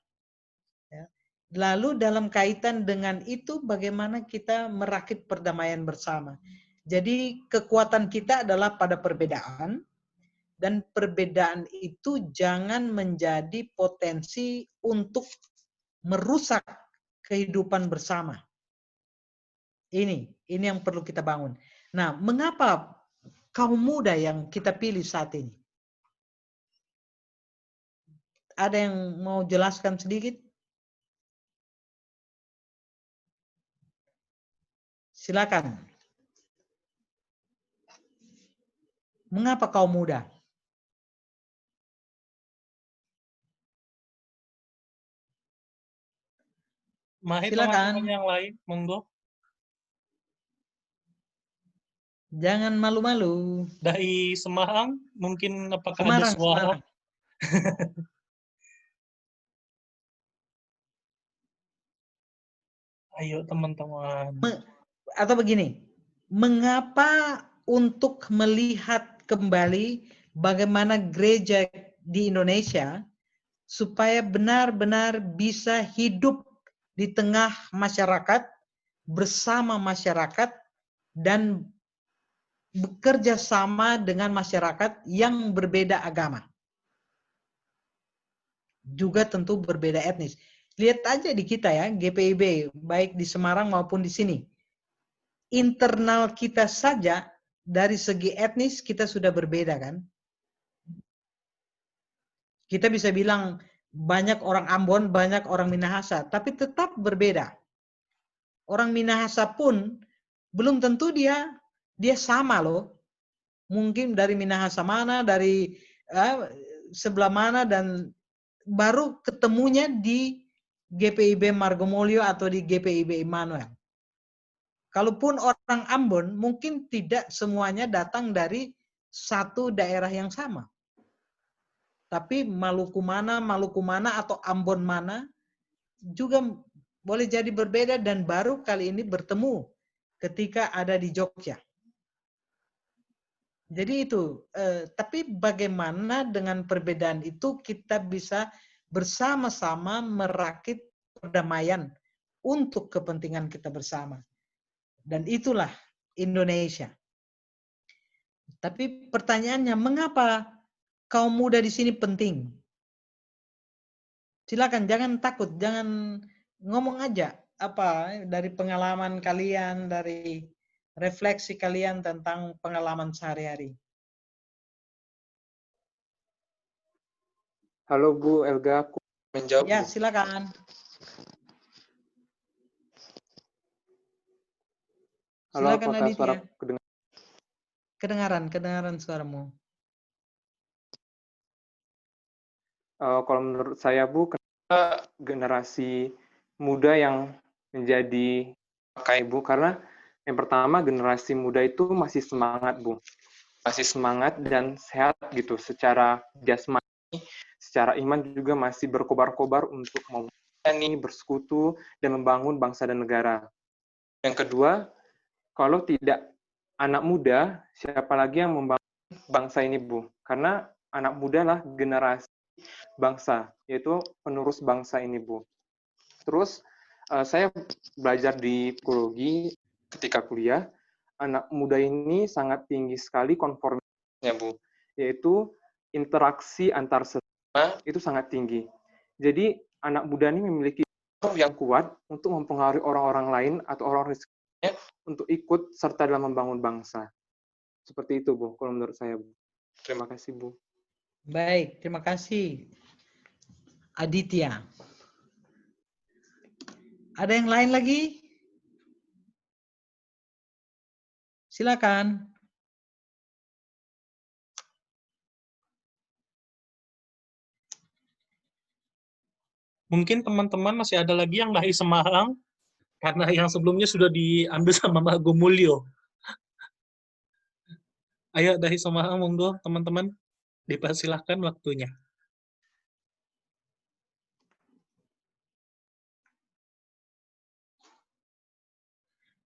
Ya. Lalu dalam kaitan dengan itu bagaimana kita merakit perdamaian bersama. Jadi kekuatan kita adalah pada perbedaan, dan perbedaan itu jangan menjadi potensi untuk merusak kehidupan bersama. Ini yang perlu kita bangun. Nah, mengapa kaum muda yang kita pilih saat ini? Ada yang mau jelaskan sedikit? Silakan. Mengapa kaum muda? Mari Silakan. teman-teman yang lain, monggo. Jangan malu-malu. Dari Semarang, mungkin apakah ada Semarang, suara? Semarang. Ayo teman-teman. Atau begini, mengapa untuk melihat kembali bagaimana gereja di Indonesia supaya benar-benar bisa hidup di tengah masyarakat, bersama masyarakat, dan bekerja sama dengan masyarakat yang berbeda agama. Juga tentu berbeda etnis. Lihat aja di kita ya, GPIB, baik di Semarang maupun di sini. Internal kita saja, dari segi etnis kita sudah berbeda kan. Kita bisa bilang banyak orang Ambon, banyak orang Minahasa, tapi tetap berbeda. Orang Minahasa pun belum tentu dia sama loh. Mungkin dari Minahasa mana, dari sebelah mana, dan baru ketemunya di GPIB Margomulyo atau di GPIB Immanuel. Kalaupun orang Ambon, mungkin tidak semuanya datang dari satu daerah yang sama. Tapi Maluku mana atau Ambon mana juga boleh jadi berbeda, dan baru kali ini bertemu ketika ada di Jogja. Jadi itu, tapi bagaimana dengan perbedaan itu kita bisa bersama-sama merakit perdamaian untuk kepentingan kita bersama. Dan itulah Indonesia. Tapi pertanyaannya, mengapa kaum muda di sini penting? Silakan, jangan takut, jangan ngomong aja apa dari pengalaman kalian, dari refleksi kalian tentang pengalaman sehari-hari. Halo Bu Elga, aku menjawab. Ya, Bu. silakan. Halo, Silakan apakah suara Aditya. Kedengaran suaramu. Kalau menurut saya Bu, kenapa generasi muda yang menjadi pakai Bu? Karena yang pertama, generasi muda itu masih semangat Bu, masih semangat dan sehat gitu, secara jasmani, secara iman juga masih berkobar-kobar untuk melayani, bersekutu, dan membangun bangsa dan negara. Yang kedua, kalau tidak anak muda, siapa lagi yang membangun bangsa ini, Bu? Karena anak muda lah generasi bangsa, yaitu penerus bangsa ini, Bu. Terus, saya belajar di psikologi ketika kuliah, anak muda ini sangat tinggi sekali konformitasnya, Bu. Yaitu interaksi antar sesama itu sangat tinggi. Jadi, anak muda ini memiliki yang kuat untuk mempengaruhi orang-orang lain atau orang-orang untuk ikut serta dalam membangun bangsa. Seperti itu, Bu, kalau menurut saya, Bu. Terima kasih, Bu. Baik, terima kasih. Aditya. Ada yang lain lagi? Silakan. Mungkin teman-teman masih ada lagi yang dari Semarang, karena yang sebelumnya sudah diambil sama Mbak Gumulyo. Ayo dari Semarang, monggo teman-teman, dipersilahkan waktunya.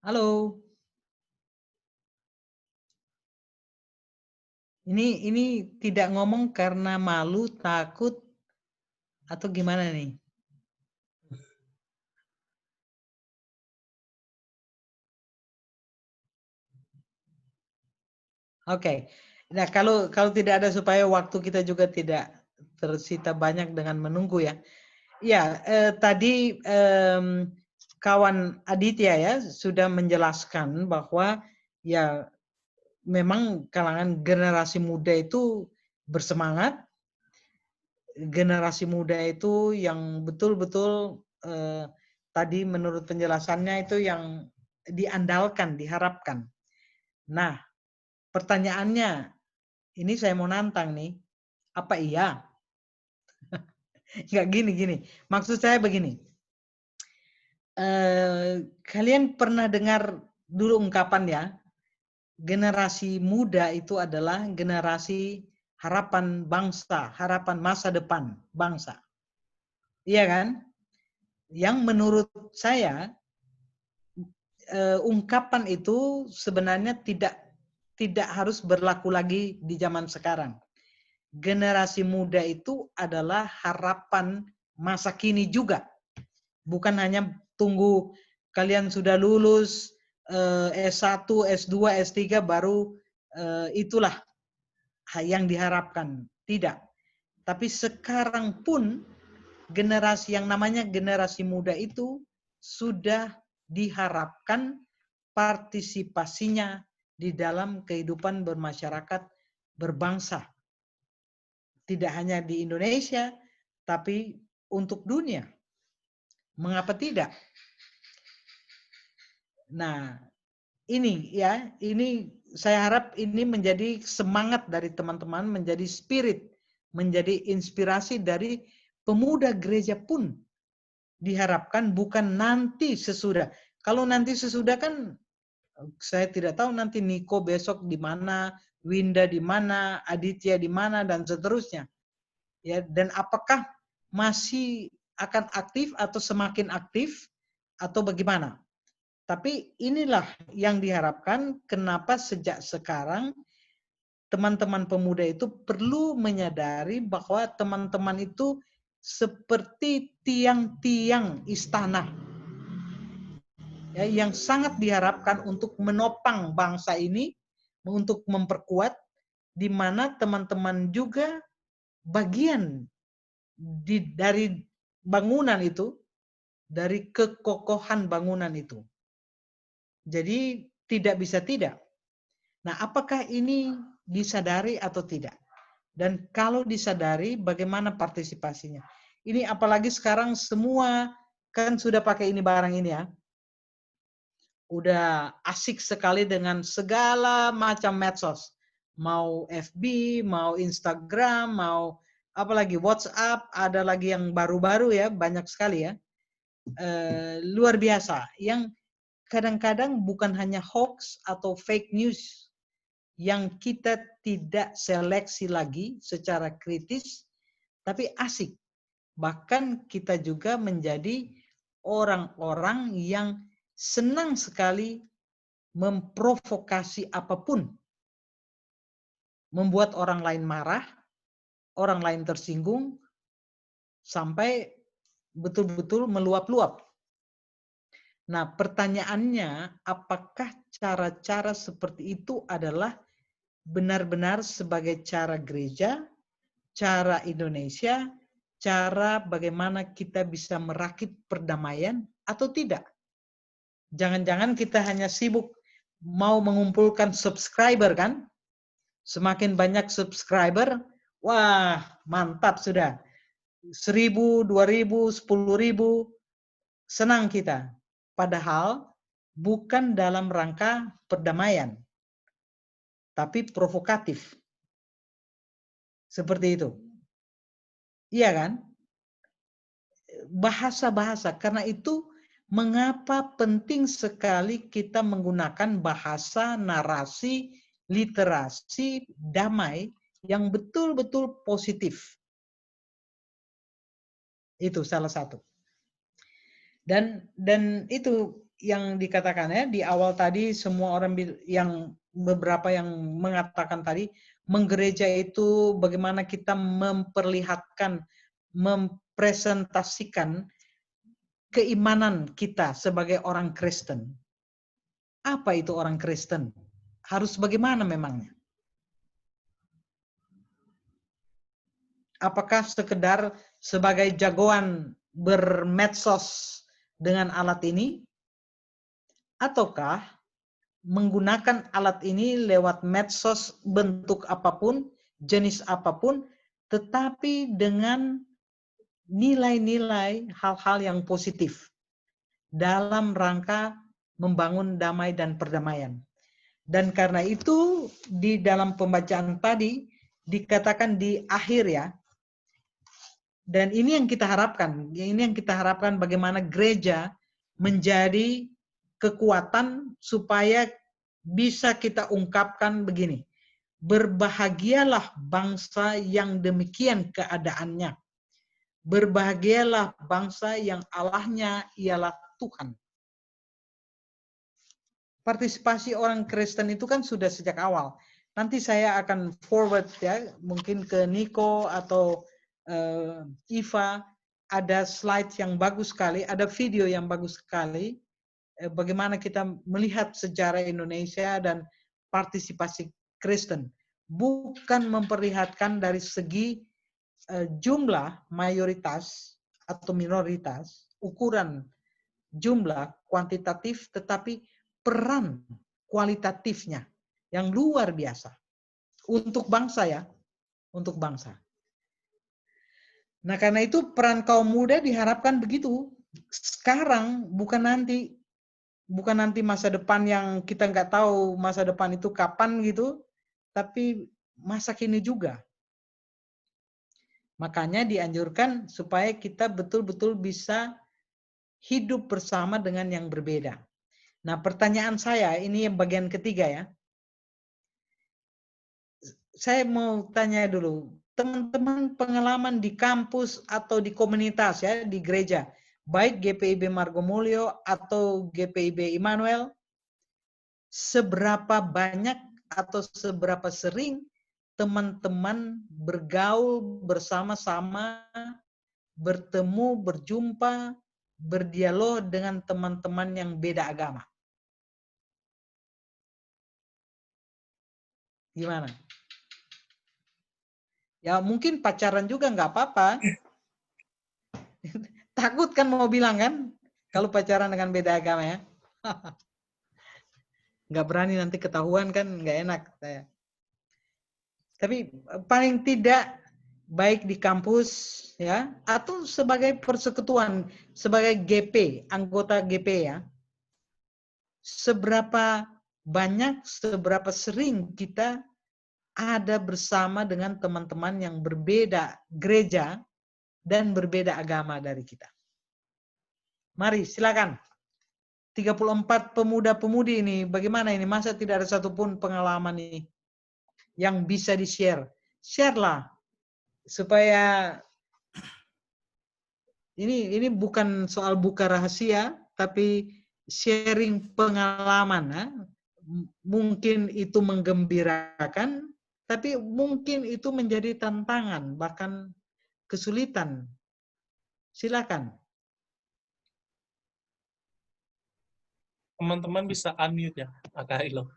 Halo. Ini tidak ngomong karena malu, takut, atau gimana nih? Oke. Nah, kalau tidak ada, supaya waktu kita juga tidak tersita banyak dengan menunggu ya. Ya, tadi kawan Aditya ya sudah menjelaskan bahwa ya memang kalangan generasi muda itu bersemangat, generasi muda itu yang betul-betul tadi menurut penjelasannya itu yang diandalkan, diharapkan. Nah, pertanyaannya, ini saya mau nantang nih, apa iya? Nggak gini. Maksud saya begini, kalian pernah dengar dulu ungkapan ya, generasi muda itu adalah generasi harapan bangsa, harapan masa depan bangsa. Iya kan? Yang menurut saya ungkapan itu sebenarnya tidak harus berlaku lagi di zaman sekarang. Generasi muda itu adalah harapan masa kini juga. Bukan hanya tunggu kalian sudah lulus S1, S2, S3 baru itulah yang diharapkan. Tidak. Tapi sekarang pun generasi yang namanya generasi muda itu sudah diharapkan partisipasinya di dalam kehidupan bermasyarakat berbangsa. Tidak hanya di Indonesia, tapi untuk dunia. Mengapa tidak? Nah, ini saya harap ini menjadi semangat dari teman-teman, menjadi spirit, menjadi inspirasi dari pemuda gereja pun diharapkan, bukan nanti sesudah. Kalau nanti sesudah kan saya tidak tahu nanti Niko besok di mana, Winda di mana, Aditya di mana, dan seterusnya. Ya, dan apakah masih akan aktif atau semakin aktif atau bagaimana? Tapi inilah yang diharapkan, kenapa sejak sekarang teman-teman pemuda itu perlu menyadari bahwa teman-teman itu seperti tiang-tiang istana ya, yang sangat diharapkan untuk menopang bangsa ini, untuk memperkuat, di mana teman-teman juga bagian dari bangunan itu, dari kekokohan bangunan itu. Jadi tidak bisa tidak. Nah, apakah ini disadari atau tidak? Dan kalau disadari, bagaimana partisipasinya? Ini apalagi sekarang semua kan sudah pakai ini barang ini ya. Udah asik sekali dengan segala macam medsos. Mau FB, mau Instagram, mau apalagi WhatsApp, ada lagi yang baru-baru ya, banyak sekali ya. Luar biasa. Yang kadang-kadang bukan hanya hoax atau fake news yang kita tidak seleksi lagi secara kritis, tapi asik. Bahkan kita juga menjadi orang-orang yang senang sekali memprovokasi apapun. Membuat orang lain marah, orang lain tersinggung, sampai betul-betul meluap-luap. Nah, pertanyaannya, apakah cara-cara seperti itu adalah benar-benar sebagai cara gereja, cara Indonesia, cara bagaimana kita bisa merakit perdamaian atau tidak? Jangan-jangan kita hanya sibuk mau mengumpulkan subscriber kan? Semakin banyak subscriber, wah mantap sudah. 1.000, 2.000, 10.000, senang kita. Padahal bukan dalam rangka perdamaian, tapi provokatif. Seperti itu. Iya kan? Bahasa-bahasa. Karena itu mengapa penting sekali kita menggunakan bahasa, narasi, literasi, damai yang betul-betul positif. Itu salah satu. Dan itu yang dikatakan ya di awal tadi, semua orang yang beberapa yang mengatakan tadi, menggereja itu bagaimana kita memperlihatkan, mempresentasikan keimanan kita sebagai orang Kristen. Apa itu orang Kristen? Harus bagaimana memangnya? Apakah sekedar sebagai jagoan bermedsos dengan alat ini? Ataukah menggunakan alat ini lewat medsos bentuk apapun, jenis apapun, tetapi dengan nilai-nilai hal-hal yang positif dalam rangka membangun damai dan perdamaian. Dan karena itu di dalam pembacaan tadi dikatakan di akhir ya, dan ini yang kita harapkan, bagaimana gereja menjadi kekuatan supaya bisa kita ungkapkan begini. Berbahagialah bangsa yang demikian keadaannya. Berbahagialah bangsa yang Allahnya ialah Tuhan. Partisipasi orang Kristen itu kan sudah sejak awal. Nanti saya akan forward ya, mungkin ke Niko atau Iva, ada slide yang bagus sekali, ada video yang bagus sekali, bagaimana kita melihat sejarah Indonesia dan partisipasi Kristen. Bukan memperlihatkan dari segi jumlah mayoritas atau minoritas, ukuran jumlah kuantitatif, tetapi peran kualitatifnya yang luar biasa. Untuk bangsa ya, untuk bangsa. Nah karena itu peran kaum muda diharapkan begitu. Sekarang bukan nanti masa depan yang kita nggak tahu masa depan itu kapan gitu, tapi masa kini juga. Makanya dianjurkan supaya kita betul-betul bisa hidup bersama dengan yang berbeda. Nah pertanyaan saya, ini yang bagian ketiga ya. Saya mau tanya dulu, teman-teman pengalaman di kampus atau di komunitas ya, di gereja, baik GPIB Margomulyo atau GPIB Immanuel, seberapa banyak atau seberapa sering teman-teman bergaul bersama-sama, bertemu, berjumpa, berdialog dengan teman-teman yang beda agama? Gimana? Ya mungkin pacaran juga nggak apa-apa. Takut kan mau bilang kan, kalau pacaran dengan beda agama ya. Nggak berani nanti ketahuan kan, nggak enak saya. Tapi paling tidak baik di kampus ya, atau sebagai persekutuan, sebagai GP, anggota GP ya. Seberapa banyak, seberapa sering kita ada bersama dengan teman-teman yang berbeda gereja dan berbeda agama dari kita. Mari silakan. 34 pemuda-pemudi ini, bagaimana ini? Masa tidak ada satupun pengalaman ini yang bisa di-share? Share-lah. Supaya ini bukan soal buka rahasia, tapi sharing pengalaman. Ya. Mungkin itu menggembirakan, tapi mungkin itu menjadi tantangan, bahkan kesulitan. Silakan. Teman-teman bisa unmute ya, Kak Ilo.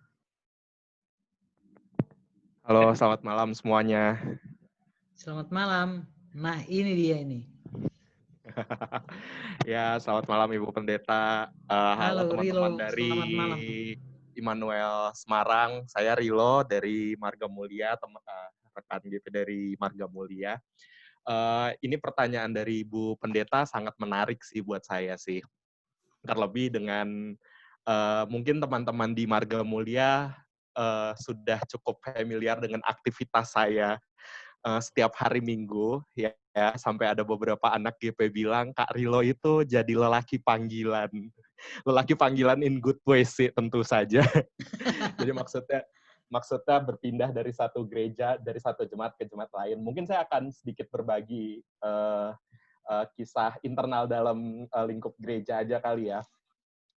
Halo, selamat malam semuanya. Selamat malam. Nah, ini dia ini. Ya, selamat malam Ibu Pendeta. Halo Halo teman-teman Rilo, dari selamat malam. Immanuel Semarang. Saya Rilo dari Marga Mulia, rekan GP dari Marga Mulia. Ini pertanyaan dari Ibu Pendeta sangat menarik sih buat saya sih. Terlebih dengan mungkin teman-teman di Marga Mulia sudah cukup familiar dengan aktivitas saya setiap hari Minggu ya, sampai ada beberapa anak GP bilang Kak Rilo itu jadi lelaki panggilan in good way sih tentu saja. Jadi maksudnya berpindah dari satu gereja, dari satu jemaat ke jemaat lain. Mungkin saya akan sedikit berbagi kisah internal dalam lingkup gereja aja kali ya.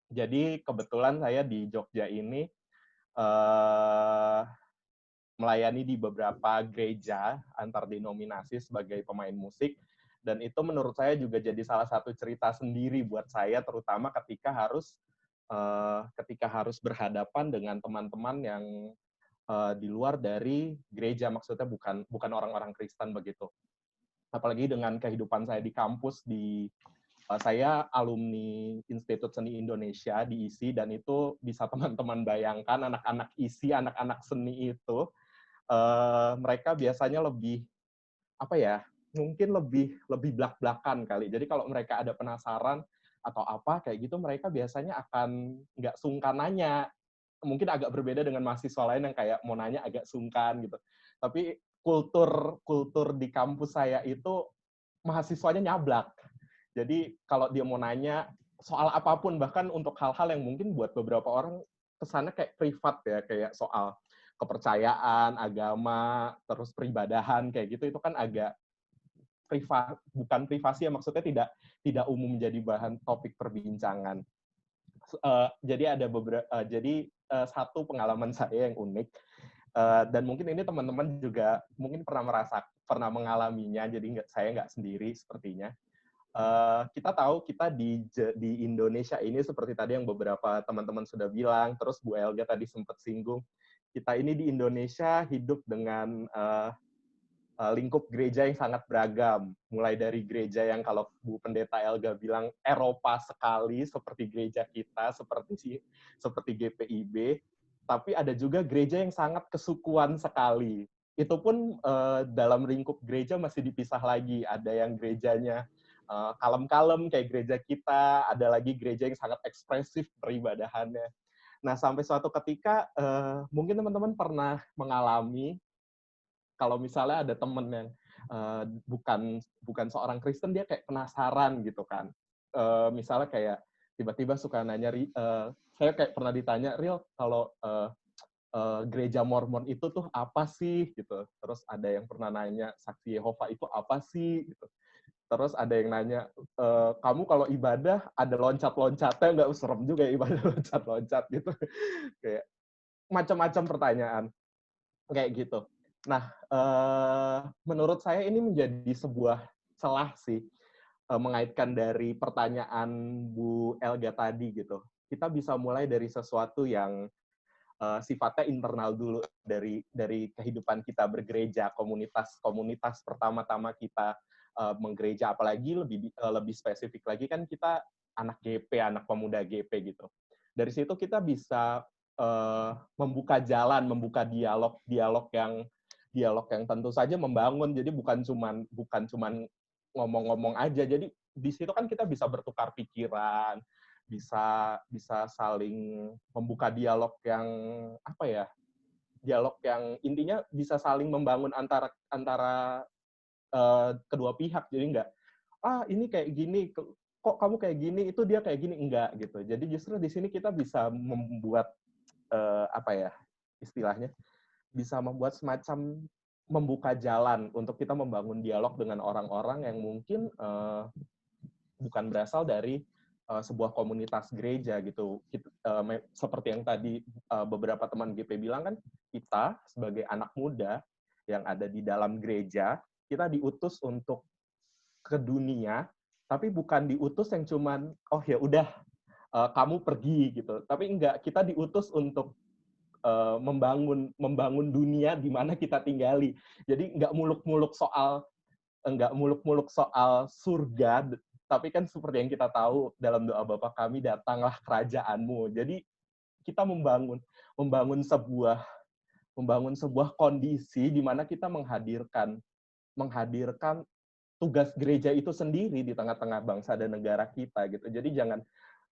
Jadi kebetulan saya di Jogja ini melayani di beberapa gereja antar denominasi sebagai pemain musik, dan itu menurut saya juga jadi salah satu cerita sendiri buat saya, terutama ketika harus berhadapan dengan teman-teman yang di luar dari gereja, maksudnya bukan orang-orang Kristen begitu. Apalagi dengan kehidupan saya di kampus, saya alumni Institut Seni Indonesia di ISI, dan itu bisa teman-teman bayangkan anak-anak ISI, anak-anak seni itu mereka biasanya lebih mungkin lebih blak-blakan kali. Jadi kalau mereka ada penasaran atau apa kayak gitu, mereka biasanya akan nggak sungkan nanya. Mungkin agak berbeda dengan mahasiswa lain yang kayak mau nanya agak sungkan gitu. Tapi kultur di kampus saya itu mahasiswanya nyablak. Jadi kalau dia mau nanya soal apapun, bahkan untuk hal-hal yang mungkin buat beberapa orang kesannya kayak privat ya, kayak soal kepercayaan, agama, terus peribadahan kayak gitu, itu kan agak bukan privasi ya, maksudnya tidak umum menjadi bahan topik perbincangan. Jadi satu pengalaman saya yang unik, dan mungkin ini teman-teman juga mungkin pernah mengalaminya, jadi saya nggak sendiri sepertinya. Kita tahu kita di Indonesia ini seperti tadi yang beberapa teman-teman sudah bilang, terus Bu Elga tadi sempat singgung, kita ini di Indonesia hidup dengan lingkup gereja yang sangat beragam. Mulai dari gereja yang kalau Bu Pendeta Elga bilang Eropa sekali, seperti gereja kita, seperti GPIB, tapi ada juga gereja yang sangat kesukuan sekali. Itu pun dalam lingkup gereja masih dipisah lagi. Ada yang gerejanya kalem-kalem kayak gereja kita, ada lagi gereja yang sangat ekspresif peribadahannya. Nah, sampai suatu ketika, mungkin teman-teman pernah mengalami, kalau misalnya ada teman yang bukan seorang Kristen, dia kayak penasaran gitu kan. Misalnya kayak tiba-tiba suka nanya, saya kayak pernah ditanya, Ril, kalau gereja Mormon itu tuh apa sih? Gitu. Terus ada yang pernah nanya, Saksi Yehova itu apa sih? Gitu. Terus ada yang nanya, kamu kalau ibadah ada loncat-loncatnya nggak? Serem juga ya ibadah loncat-loncat gitu. Kayak macam-macam pertanyaan kayak gitu. Nah, menurut saya ini menjadi sebuah celah sih, mengaitkan dari pertanyaan Bu Elga tadi gitu. Kita bisa mulai dari sesuatu yang sifatnya internal dulu, dari kehidupan kita bergereja, komunitas pertama-tama kita menggereja, apalagi lebih spesifik lagi kan kita anak GP, anak pemuda GP gitu. Dari situ kita bisa membuka jalan, membuka dialog yang tentu saja membangun. Jadi bukan cuman ngomong-ngomong aja. Jadi di situ kan kita bisa bertukar pikiran, bisa saling membuka dialog yang dialog yang intinya bisa saling membangun antara kedua pihak. Jadi enggak, ini kayak gini, kok kamu kayak gini, itu dia kayak gini, enggak gitu. Jadi justru di sini kita bisa membuat istilahnya bisa membuat semacam membuka jalan untuk kita membangun dialog dengan orang-orang yang mungkin bukan berasal dari sebuah komunitas gereja gitu. Seperti yang tadi beberapa teman GP bilang kan, kita sebagai anak muda yang ada di dalam gereja, kita diutus untuk ke dunia, tapi bukan diutus yang cuman, oh ya udah kamu pergi gitu. Tapi enggak, kita diutus untuk membangun dunia di mana kita tinggali. Jadi enggak muluk-muluk soal surga, Tapi kan seperti yang kita tahu dalam doa Bapa kami, datanglah kerajaan-Mu. Jadi kita membangun sebuah kondisi di mana kita menghadirkan tugas gereja itu sendiri di tengah-tengah bangsa dan negara kita gitu. Jadi jangan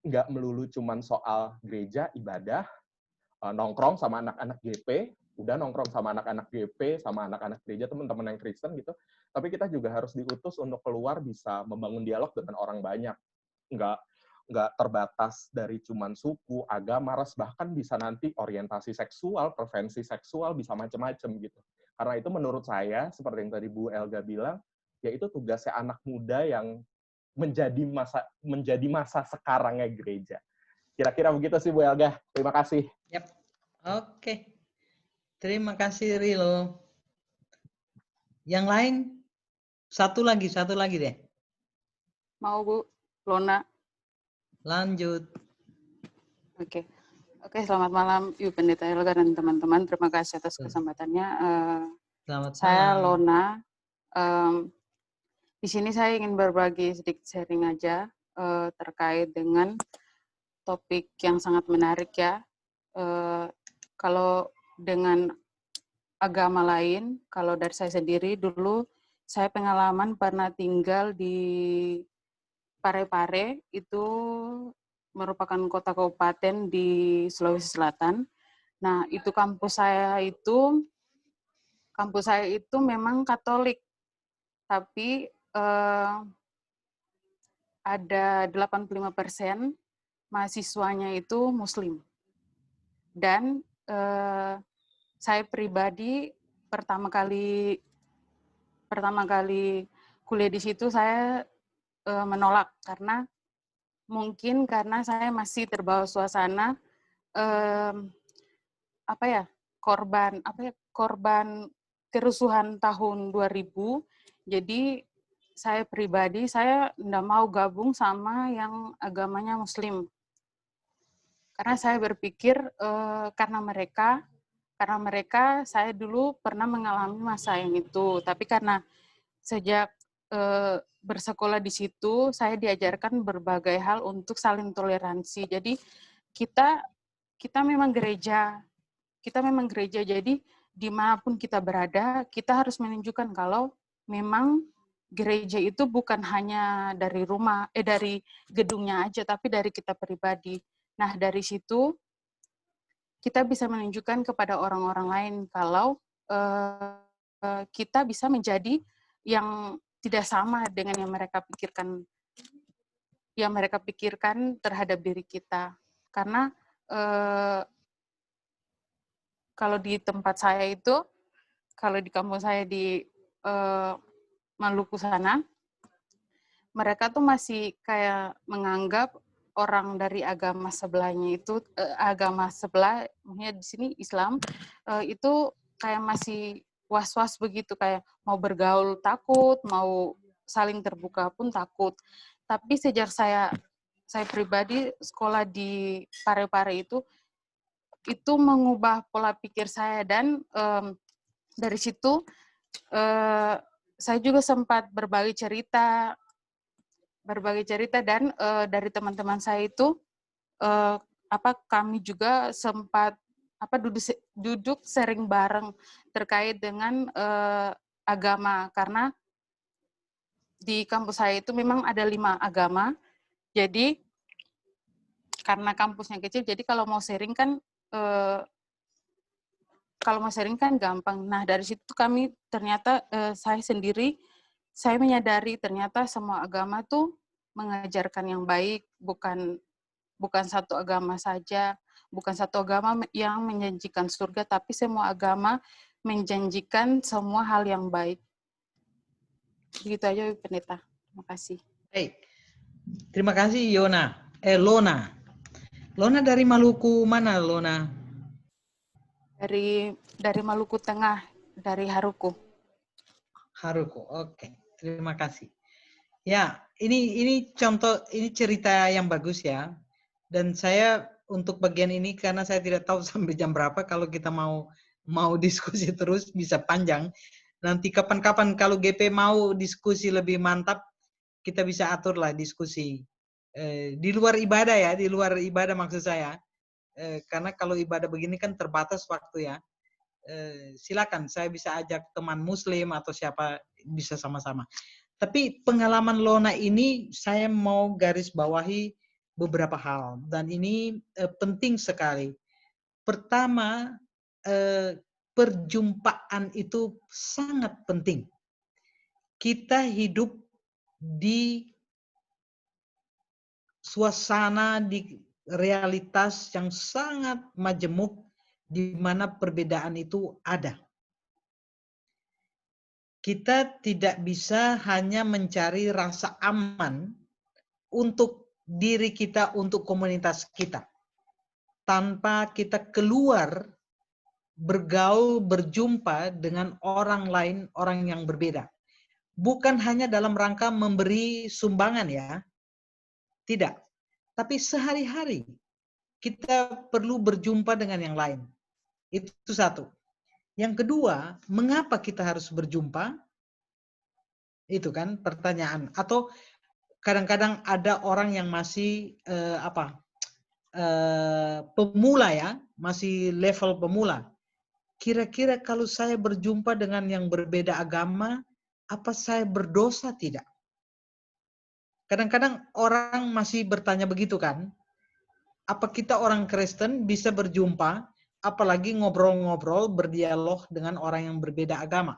nggak melulu cuman soal gereja, ibadah, nongkrong sama anak-anak GP, udah nongkrong sama anak-anak GP, sama anak-anak gereja, teman-teman yang Kristen gitu. Tapi kita juga harus diutus untuk keluar bisa membangun dialog dengan orang banyak. Nggak terbatas dari cuman suku, agama, ras, bahkan bisa nanti orientasi seksual, preferensi seksual, bisa macam-macam gitu. Karena itu menurut saya, seperti yang tadi Bu Elga bilang, yaitu tugasnya anak muda yang menjadi masa sekarangnya gereja. Kira-kira begitu sih Bu Elga. Terima kasih. Yap. Oke. Terima kasih Rilo. Yang lain? Satu lagi deh. Mau Bu, Lona. Lanjut. Oke, selamat malam Ibu Pendeta Elga dan teman-teman. Terima kasih atas kesempatannya. Selamat Saya malam. Lona. Di sini saya ingin berbagi sedikit sharing aja terkait dengan topik yang sangat menarik ya. Kalau dengan agama lain, kalau dari saya sendiri dulu saya pengalaman pernah tinggal di Parepare, itu merupakan kota kabupaten di Sulawesi Selatan. Nah, itu kampus saya itu memang Katolik, tapi ada 85% mahasiswanya itu Muslim. Dan saya pribadi pertama kali kuliah di situ saya menolak karena saya masih terbawa suasana korban kerusuhan tahun 2000. Jadi saya pribadi saya tidak mau gabung sama yang agamanya Muslim. Karena saya berpikir karena mereka saya dulu pernah mengalami masa yang itu, tapi karena sejak bersekolah di situ, saya diajarkan berbagai hal untuk saling toleransi. Jadi kita memang gereja, jadi dimanapun kita berada, kita harus menunjukkan kalau memang gereja itu bukan hanya dari dari gedungnya aja, tapi dari kita pribadi. Nah, dari situ kita bisa menunjukkan kepada orang-orang lain kalau kita bisa menjadi yang tidak sama dengan yang mereka pikirkan terhadap diri kita. Karena kalau di tempat saya itu, kalau di kampung saya di Maluku sana, mereka tuh masih kayak menganggap orang dari agama sebelahnya itu, agama sebelah, maksudnya di sini Islam, itu kayak masih was-was begitu, kayak mau bergaul takut, mau saling terbuka pun takut. Tapi sejak saya pribadi sekolah di Parepare itu mengubah pola pikir saya, dan dari situ saya juga sempat berbagi cerita dan dari teman-teman saya itu kami juga sempat duduk sharing bareng terkait dengan agama, karena di kampus saya itu memang ada 5 agama. Jadi karena kampusnya kecil, jadi kalau mau sharing kan gampang. Nah, dari situ kami ternyata saya menyadari ternyata semua agama tuh mengajarkan yang baik, bukan satu agama saja, bukan satu agama yang menjanjikan surga, tapi semua agama menjanjikan semua hal yang baik. Begitu aja, Pendeta. Terima kasih. Terima kasih, Lona. Lona dari Maluku mana, Lona? Dari Maluku Tengah, dari Haruku. Haruku, oke. Terima kasih. Ya, ini contoh, ini cerita yang bagus ya. Dan saya untuk bagian ini, karena saya tidak tahu sampai jam berapa, kalau kita mau diskusi terus bisa panjang. Nanti kapan-kapan kalau GP mau diskusi lebih mantap, kita bisa aturlah diskusi. Di luar ibadah ya, di luar ibadah maksud saya. Karena kalau ibadah begini kan terbatas waktu ya. Silakan, saya bisa ajak teman muslim atau siapa, bisa sama-sama. Tapi pengalaman Lona ini saya mau garis bawahi beberapa hal. Dan ini penting sekali. Pertama, perjumpaan itu sangat penting. Kita hidup di suasana, di realitas yang sangat majemuk, di mana perbedaan itu ada. Kita tidak bisa hanya mencari rasa aman untuk diri kita, untuk komunitas kita, tanpa kita keluar bergaul, berjumpa dengan orang lain, orang yang berbeda. Bukan hanya dalam rangka memberi sumbangan ya, tidak. Tapi sehari-hari kita perlu berjumpa dengan yang lain. Itu satu. Yang kedua, mengapa kita harus berjumpa? Itu kan pertanyaan. Atau kadang-kadang ada orang yang masih pemula ya, masih level pemula. Kira-kira kalau saya berjumpa dengan yang berbeda agama, apa saya berdosa tidak? Kadang-kadang orang masih bertanya begitu kan? Apa kita orang Kristen bisa berjumpa, apalagi ngobrol-ngobrol, berdialog dengan orang yang berbeda agama?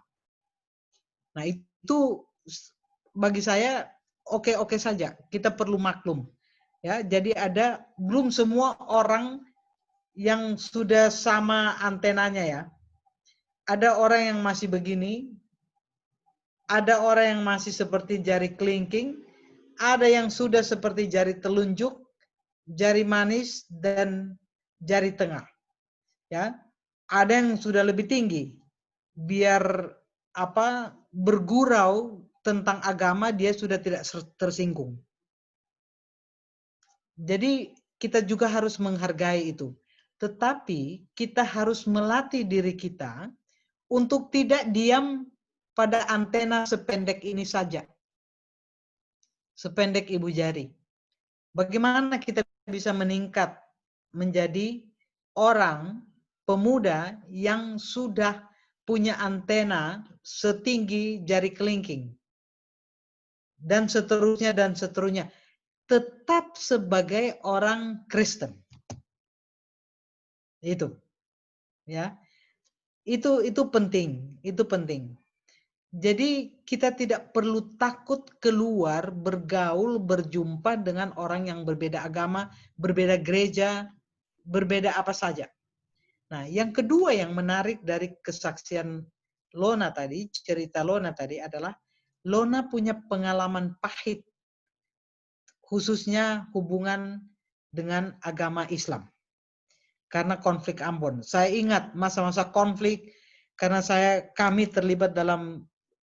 Nah itu bagi saya oke-oke saja. Kita perlu maklum. Ya, jadi belum semua orang yang sudah sama antenanya ya. Ada orang yang masih begini, ada orang yang masih seperti jari kelingking, ada yang sudah seperti jari telunjuk, jari manis, dan jari tengah. Ya, ada yang sudah lebih tinggi. Biar bergurau tentang agama dia sudah tidak tersinggung. Jadi kita juga harus menghargai itu. Tetapi kita harus melatih diri kita untuk tidak diam pada antena sependek ini saja. Sependek ibu jari. Bagaimana kita bisa meningkat menjadi orang pemuda yang sudah punya antena setinggi jari kelingking. Dan seterusnya dan seterusnya. Tetap sebagai orang Kristen. Itu. Ya. Itu penting, itu penting. Jadi kita tidak perlu takut keluar, bergaul, berjumpa dengan orang yang berbeda agama, berbeda gereja, berbeda apa saja. Nah, yang kedua yang menarik dari kesaksian Lona tadi, cerita Lona tadi adalah Lona punya pengalaman pahit, khususnya hubungan dengan agama Islam. Karena konflik Ambon. Saya ingat masa-masa konflik karena kami terlibat dalam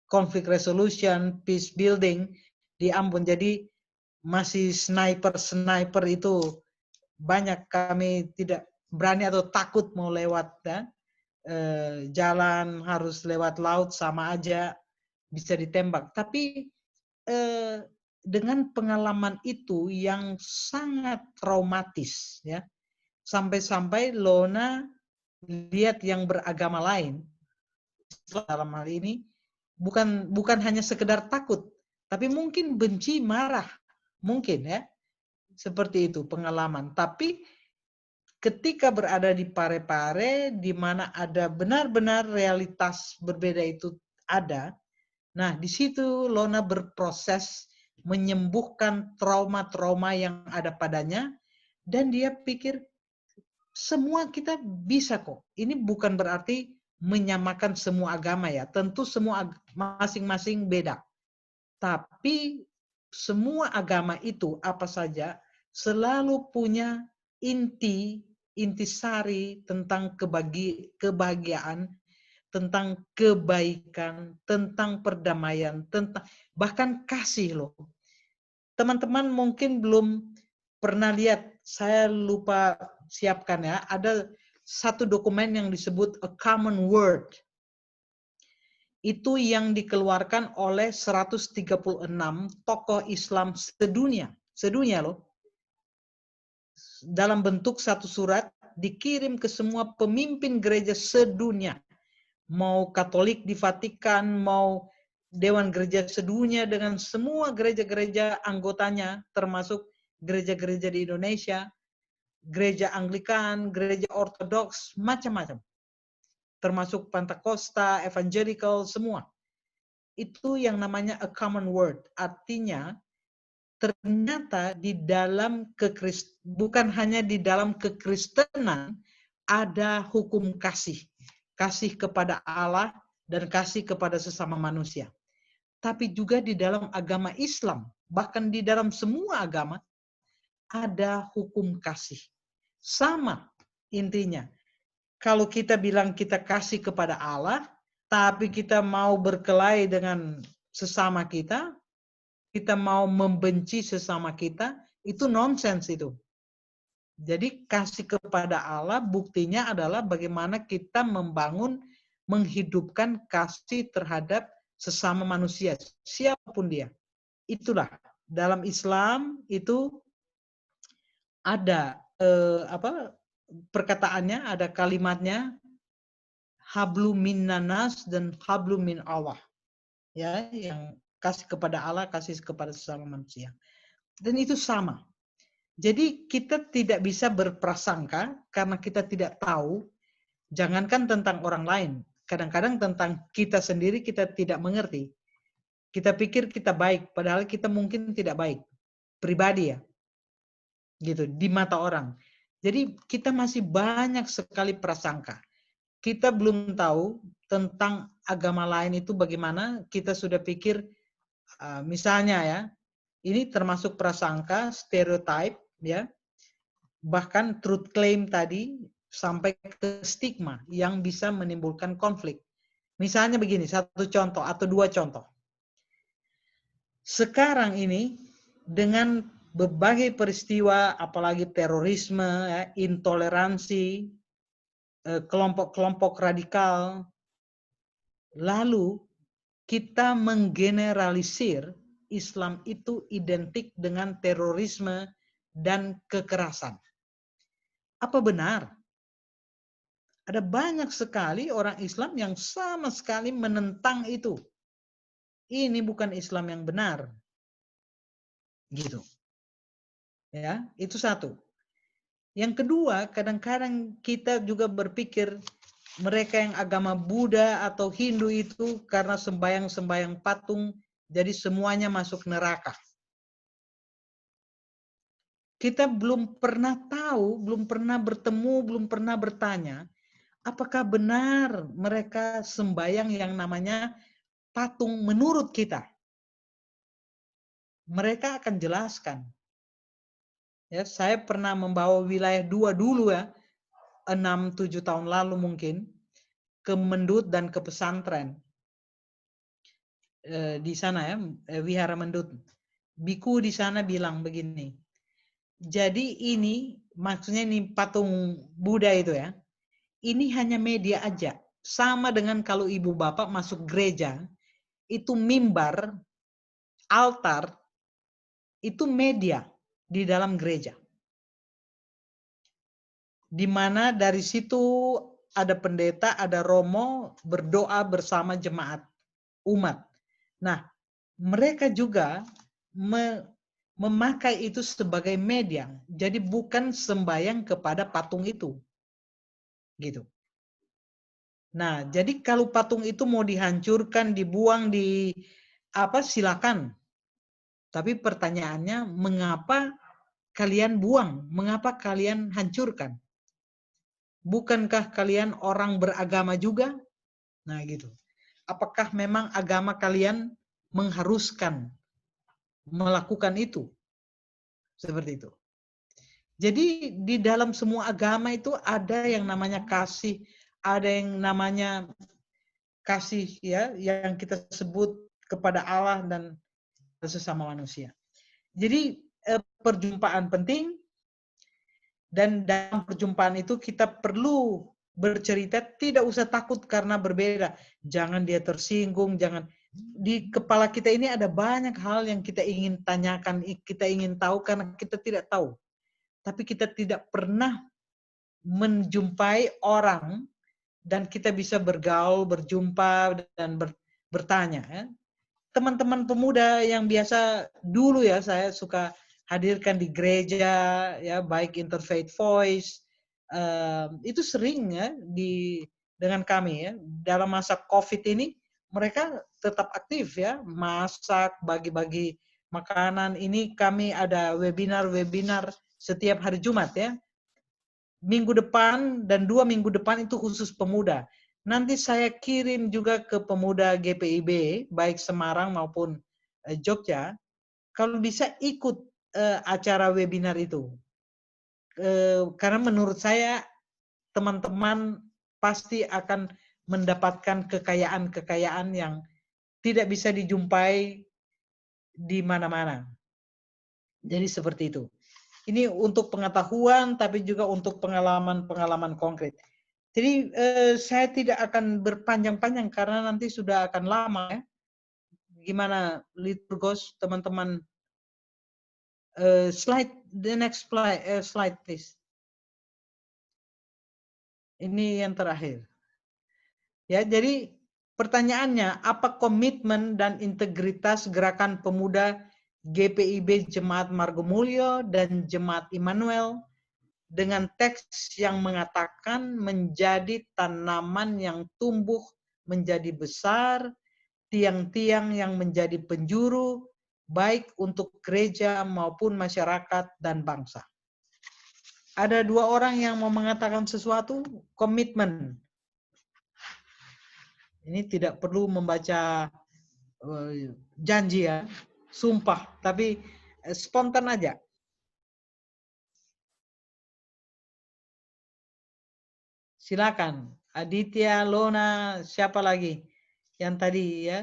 konflik resolution, peace building di Ambon. Jadi masih sniper itu banyak, kami tidak berani atau takut mau lewat jalan, harus lewat laut sama aja bisa ditembak. Tapi dengan pengalaman itu yang sangat traumatis ya. Sampai-sampai Lona lihat yang beragama lain dalam hal ini bukan hanya sekedar takut, tapi mungkin benci, marah, mungkin ya, seperti itu pengalaman. Tapi ketika berada di Parepare, di mana ada benar-benar realitas berbeda itu ada, nah di situ Lona berproses menyembuhkan trauma-trauma yang ada padanya, dan dia pikir semua kita bisa kok. Ini bukan berarti menyamakan semua agama ya. Tentu semua masing-masing beda. Tapi semua agama itu apa saja selalu punya intisari tentang kebahagiaan, tentang kebaikan, tentang perdamaian, tentang bahkan kasih loh. Teman-teman mungkin belum pernah lihat, saya lupa siapkan ya, ada satu dokumen yang disebut A Common Word. itu yang dikeluarkan oleh 136 tokoh Islam sedunia. Sedunia loh. Dalam bentuk satu surat dikirim ke semua pemimpin gereja sedunia. Mau Katolik di Vatikan, mau Dewan Gereja Sedunia dengan semua gereja-gereja anggotanya, termasuk gereja-gereja di Indonesia, gereja Anglikan, gereja Ortodoks, macam-macam. Termasuk Pentakosta, Evangelical, semua. Itu yang namanya a common word. Artinya, ternyata di dalam bukan hanya di dalam kekristenan, ada hukum kasih. Kasih kepada Allah dan kasih kepada sesama manusia. Tapi juga di dalam agama Islam, bahkan di dalam semua agama, ada hukum kasih. Sama intinya. Kalau kita bilang kita kasih kepada Allah, tapi kita mau berkelahi dengan sesama kita mau membenci sesama kita, itu nonsens itu. Jadi kasih kepada Allah buktinya adalah bagaimana kita membangun, menghidupkan kasih terhadap sesama manusia, siapapun dia. Itulah dalam Islam itu ada perkataannya, ada kalimatnya hablu minnanas dan hablu min Allah. Ya, yang kasih kepada Allah, kasih kepada sesama manusia. Dan itu sama. Jadi kita tidak bisa berprasangka karena kita tidak tahu, jangankan tentang orang lain. Kadang-kadang tentang kita sendiri kita tidak mengerti. Kita pikir kita baik, padahal kita mungkin tidak baik. Pribadi ya. Gitu, di mata orang. Jadi kita masih banyak sekali prasangka. Kita belum tahu tentang agama lain itu bagaimana. Kita sudah pikir, misalnya ya, ini termasuk prasangka, stereotype, ya, bahkan truth claim tadi sampai ke stigma yang bisa menimbulkan konflik. Misalnya begini, satu contoh atau dua contoh. Sekarang ini dengan berbagai peristiwa, apalagi terorisme, ya, intoleransi, kelompok-kelompok radikal, lalu kita menggeneralisir Islam itu identik dengan terorisme dan kekerasan. Apa benar? Ada banyak sekali orang Islam yang sama sekali menentang itu. Ini bukan Islam yang benar. Gitu. Ya, itu satu. Yang kedua, kadang-kadang kita juga berpikir mereka yang agama Buddha atau Hindu itu karena sembahyang-sembahyang patung, jadi semuanya masuk neraka. Kita belum pernah tahu, belum pernah bertemu, belum pernah bertanya, apakah benar mereka sembahyang yang namanya patung menurut kita. Mereka akan jelaskan. Ya, saya pernah membawa wilayah 2 dulu ya, 6-7 tahun lalu mungkin, ke Mendut dan ke pesantren. Di sana ya, Wihara Mendut. Biku di sana bilang begini, jadi ini, maksudnya ini patung Buddha itu ya, ini hanya media aja. Sama dengan kalau ibu bapak masuk gereja, itu mimbar, altar, itu media di dalam gereja. Di mana dari situ ada pendeta, ada romo, berdoa bersama jemaat, umat. Nah, mereka juga memakai itu sebagai media. Jadi bukan sembahyang kepada patung itu. Gitu. Nah, jadi kalau patung itu mau dihancurkan, dibuang, silakan. Tapi pertanyaannya, mengapa kalian buang? Mengapa kalian hancurkan? Bukankah kalian orang beragama juga? Nah, gitu. Apakah memang agama kalian mengharuskan melakukan itu? Seperti itu. Jadi di dalam semua agama itu ada yang namanya kasih, ada yang namanya kasih ya, yang kita sebut kepada Allah dan sesama manusia. Jadi perjumpaan penting, dan dalam perjumpaan itu kita perlu bercerita, tidak usah takut karena berbeda. Jangan dia tersinggung, jangan. Di kepala kita ini ada banyak hal yang kita ingin tanyakan, kita ingin tahu karena kita tidak tahu. Tapi kita tidak pernah menjumpai orang dan kita bisa bergaul, berjumpa, dan bertanya. Ya. Teman-teman pemuda yang biasa dulu ya saya suka hadirkan di gereja, ya baik Interfaith Voice, itu sering ya dengan kami ya dalam masa COVID ini mereka tetap aktif ya, masak, bagi-bagi makanan. Ini kami ada webinar setiap hari Jumat ya. Minggu depan dan 2 minggu depan itu khusus pemuda. Nanti saya kirim juga ke pemuda GPIB, baik Semarang maupun Jogja, kalau bisa ikut acara webinar itu. Karena menurut saya teman-teman pasti akan mendapatkan kekayaan-kekayaan yang tidak bisa dijumpai di mana-mana. Jadi seperti itu. Ini untuk pengetahuan, tapi juga untuk pengalaman-pengalaman konkret. Jadi saya tidak akan berpanjang-panjang karena nanti sudah akan lama ya. Gimana liturgos teman-teman? The next slide please. Ini yang terakhir. Ya, jadi pertanyaannya, apa komitmen dan integritas gerakan pemuda GPIB Jemaat Margomulyo dan Jemaat Immanuel dengan teks yang mengatakan menjadi tanaman yang tumbuh menjadi besar, tiang-tiang yang menjadi penjuru, baik untuk gereja maupun masyarakat dan bangsa. Ada 2 orang yang mau mengatakan sesuatu, komitmen. Ini tidak perlu membaca janji ya, sumpah, tapi spontan aja. Silakan, Aditya, Lona, siapa lagi yang tadi ya,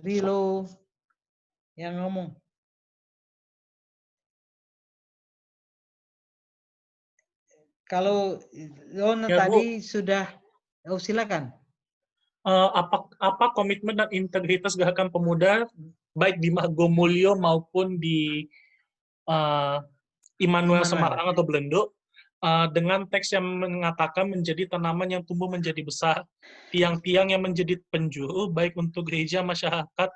Rilo yang ngomong. Kalau Lona ya, tadi Bu, sudah, silakan. Apa komitmen dan integritas gerakan pemuda baik di Margomulyo maupun di Immanuel Semarang atau Belendo dengan teks yang mengatakan menjadi tanaman yang tumbuh menjadi besar, tiang-tiang yang menjadi penjuru baik untuk gereja, masyarakat,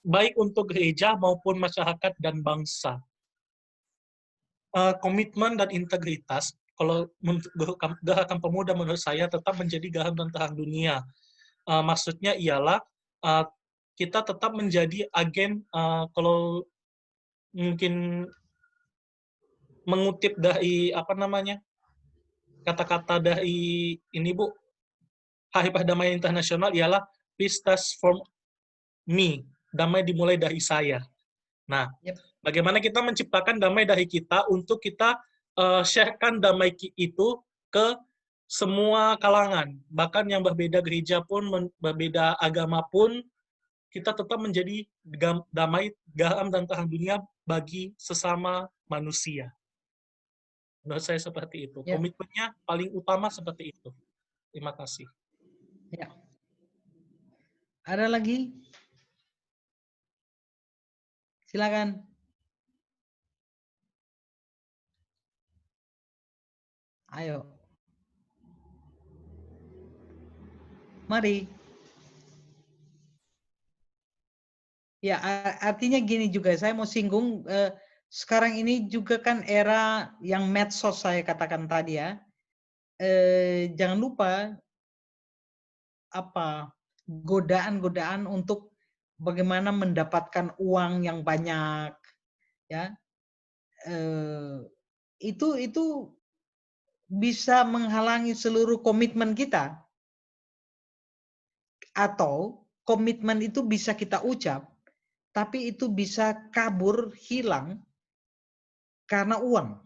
baik untuk gereja maupun masyarakat dan bangsa. Komitmen dan integritas, kalau gerakan pemuda menurut saya tetap menjadi garam dan terang dunia. Maksudnya ialah kita tetap menjadi agen, kalau mungkin mengutip dari kata-kata dari ini Bu, Hari Perdamaian Internasional ialah peace starts from me, damai dimulai dari saya. Nah, bagaimana kita menciptakan damai dari kita untuk kita sharekan damai itu ke semua kalangan, bahkan yang berbeda gereja pun, berbeda agama pun, kita tetap menjadi damai, garam dan terang dunia bagi sesama manusia. Menurut saya seperti itu. Ya. Komitmennya paling utama seperti itu. Terima kasih. Ya. Ada lagi? Silakan. Ayo. Mari. Ya, artinya gini juga, saya mau singgung, sekarang ini juga kan era yang medsos saya katakan tadi ya. Jangan lupa godaan-godaan untuk bagaimana mendapatkan uang yang banyak, ya. Itu bisa menghalangi seluruh komitmen kita. Atau komitmen itu bisa kita ucap, tapi itu bisa kabur, hilang karena uang.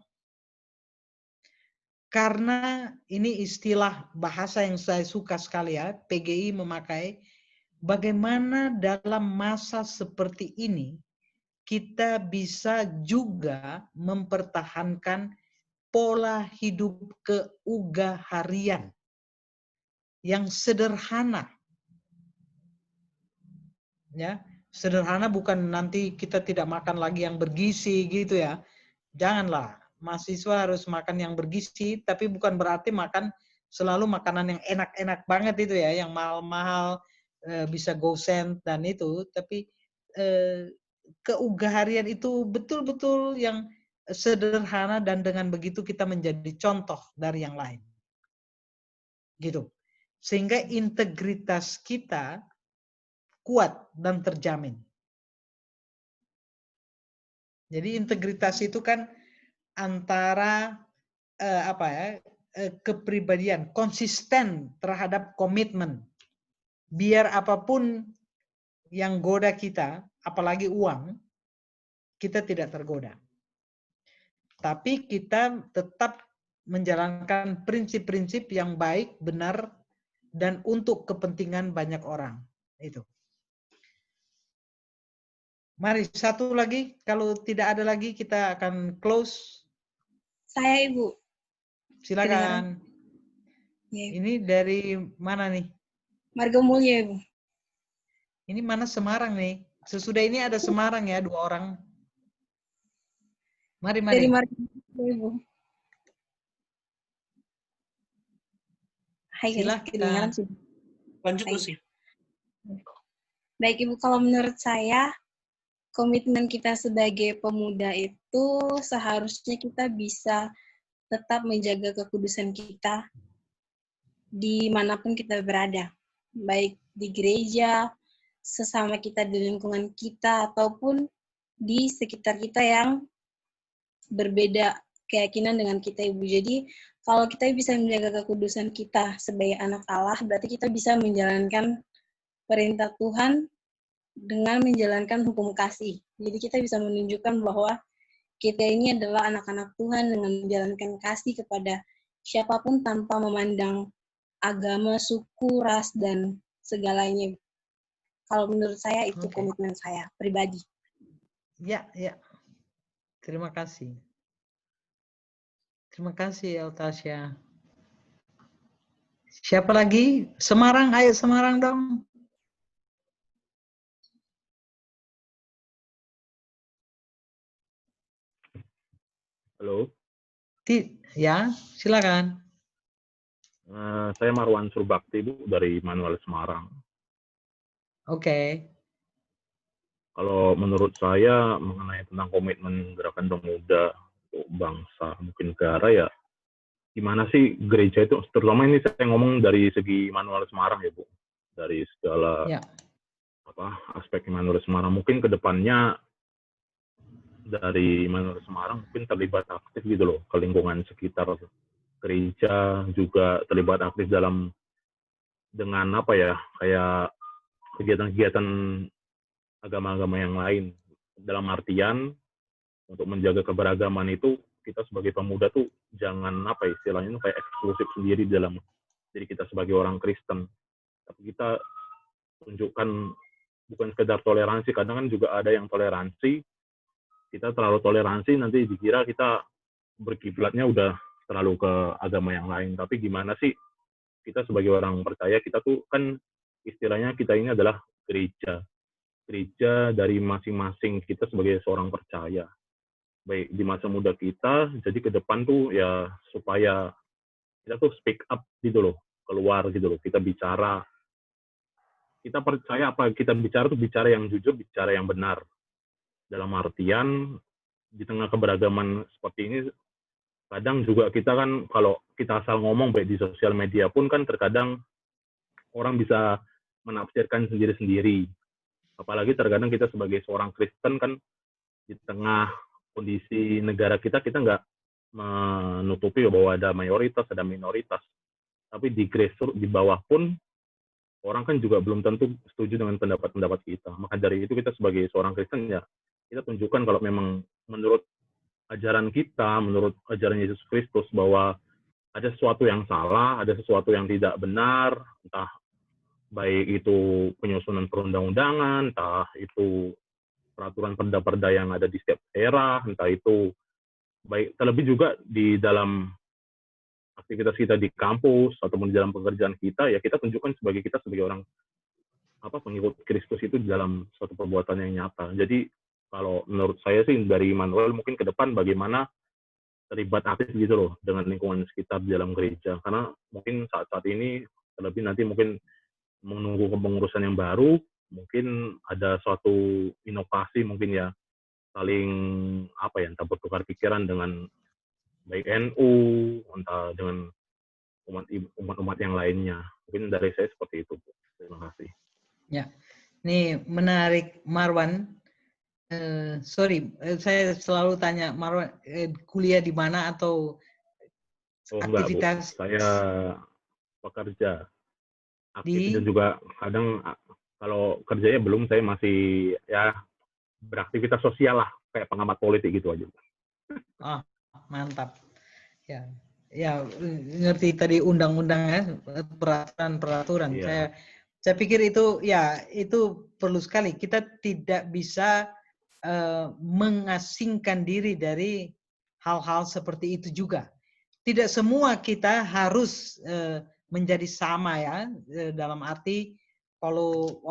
Karena ini istilah bahasa yang saya suka sekali ya, PGI memakai, bagaimana dalam masa seperti ini kita bisa juga mempertahankan pola hidup keugaharian yang sederhana. Ya, sederhana bukan nanti kita tidak makan lagi yang bergizi gitu ya. Janganlah, mahasiswa harus makan yang bergizi, tapi bukan berarti makan selalu makanan yang enak-enak banget itu ya, yang mahal-mahal, bisa gosen dan itu, tapi keugaharian itu betul-betul yang sederhana, dan dengan begitu kita menjadi contoh dari yang lain. Gitu. Sehingga integritas kita kuat dan terjamin. Jadi integritas itu kan antara kepribadian, konsisten terhadap komitmen. Biar apapun yang goda kita, apalagi uang, kita tidak tergoda. Tapi kita tetap menjalankan prinsip-prinsip yang baik, benar, dan untuk kepentingan banyak orang. Itu. Mari, satu lagi. Kalau tidak ada lagi, kita akan close. Saya, Ibu. Silakan. Ya, ini dari mana nih? Marga Mulia, Ibu. Ini mana Semarang nih? Sesudah ini ada Semarang ya, 2 orang. Mari. Dari Marga Mulia, Ibu. Hai guys, kedengaran sih. Lanjut sih. Baik Ibu, kalau menurut saya komitmen kita sebagai pemuda itu seharusnya kita bisa tetap menjaga kekudusan kita dimanapun kita berada, baik di gereja, sesama kita di lingkungan kita, ataupun di sekitar kita yang berbeda keyakinan dengan kita, Ibu. Jadi kalau kita bisa menjaga kekudusan kita sebagai anak Allah, berarti kita bisa menjalankan perintah Tuhan dengan menjalankan hukum kasih. Jadi kita bisa menunjukkan bahwa kita ini adalah anak-anak Tuhan dengan menjalankan kasih kepada siapapun tanpa memandang agama, suku, ras, dan segalanya. Kalau menurut saya itu komitmen saya pribadi. Ya. Terima kasih. Terima kasih, Eltasya. Siapa lagi? Semarang, ayo Semarang dong. Halo. Ya, silakan. Saya Marwan Surbakti, Bu, dari Manual Semarang. Oke. Kalau menurut saya mengenai tentang komitmen gerakan pemuda untuk bangsa, mungkin negara, ya gimana sih gereja itu, terutama ini saya ngomong dari segi Manual Semarang ya Bu, dari segala aspek Manual Semarang, mungkin ke depannya dari Manual Semarang mungkin terlibat aktif gitu loh ke lingkungan sekitar gereja, juga terlibat aktif dengan kayak kegiatan-kegiatan agama-agama yang lain, dalam artian untuk menjaga keberagaman itu kita sebagai pemuda tuh jangan istilahnya kayak eksklusif sendiri dalam diri kita sebagai orang Kristen, tapi kita tunjukkan bukan sekedar toleransi. Kadang kan juga ada yang toleransi, kita terlalu toleransi nanti dikira kita berkiblatnya udah terlalu ke agama yang lain. Tapi gimana sih kita sebagai orang percaya, kita tuh kan istilahnya kita ini adalah gereja dari masing-masing kita sebagai seorang percaya, baik di masa muda kita, jadi ke depan tuh ya supaya kita tuh speak up gitu loh, keluar gitu loh, kita bicara, kita percaya apa kita bicara tuh bicara yang jujur, bicara yang benar, dalam artian di tengah keberagaman seperti ini kadang juga kita kan kalau kita asal ngomong baik di sosial media pun kan terkadang orang bisa menafsirkan sendiri-sendiri. Apalagi terkadang kita sebagai seorang Kristen kan di tengah kondisi negara kita nggak menutupi bahwa ada mayoritas, ada minoritas. Tapi di grassroots, di bawah pun orang kan juga belum tentu setuju dengan pendapat-pendapat kita. Maka dari itu kita sebagai seorang Kristen ya kita tunjukkan kalau memang menurut ajaran kita, menurut ajaran Yesus Kristus bahwa ada sesuatu yang salah, ada sesuatu yang tidak benar, entah baik itu penyusunan perundang-undangan, entah itu peraturan perda-perda yang ada di setiap daerah, entah itu baik terlebih juga di dalam aktivitas kita di kampus ataupun di dalam pekerjaan kita, ya kita tunjukkan kita sebagai orang pengikut Kristus itu dalam suatu perbuatan yang nyata. Jadi kalau menurut saya sih dari Immanuel mungkin ke depan bagaimana terlibat aktif gitu loh dengan lingkungan sekitar di dalam gereja, karena mungkin saat-saat ini terlebih nanti mungkin menunggu kepengurusan yang baru, mungkin ada suatu inovasi mungkin ya, saling entah bertukar pikiran dengan baik NU, entah dengan umat-umat yang lainnya. Mungkin dari saya seperti itu. Terima kasih. Ya, ini menarik Marwan. Saya selalu tanya Marwan, kuliah di mana atau aktivitas? Enggak, Bu. Saya pekerja. Aktif dan juga kadang kalau kerjanya belum, saya masih ya beraktivitas sosial lah, kayak pengamat politik gitu aja. Mantap. Ya, ngerti tadi undang-undang ya, peraturan. Iya. Saya pikir itu perlu sekali. Kita tidak bisa mengasingkan diri dari hal-hal seperti itu juga. Tidak semua kita harus menjadi sama ya, dalam arti kalau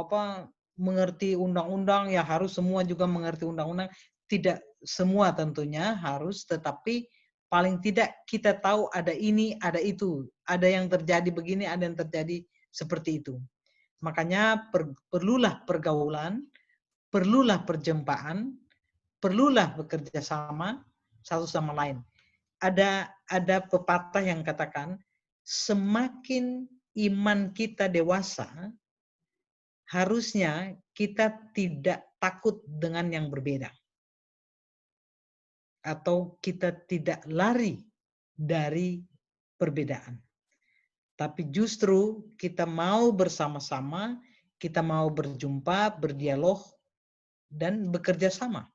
mengerti undang-undang ya harus semua juga mengerti undang-undang. Tidak semua tentunya harus, tetapi paling tidak kita tahu ada ini, ada itu, ada yang terjadi begini, ada yang terjadi seperti itu. Makanya perlulah pergaulan, perlulah perjumpaan, perlulah bekerja sama satu sama lain. Ada pepatah yang katakan, semakin iman kita dewasa, harusnya kita tidak takut dengan yang berbeda. Atau kita tidak lari dari perbedaan. Tapi justru kita mau bersama-sama, kita mau berjumpa, berdialog, dan bekerja sama.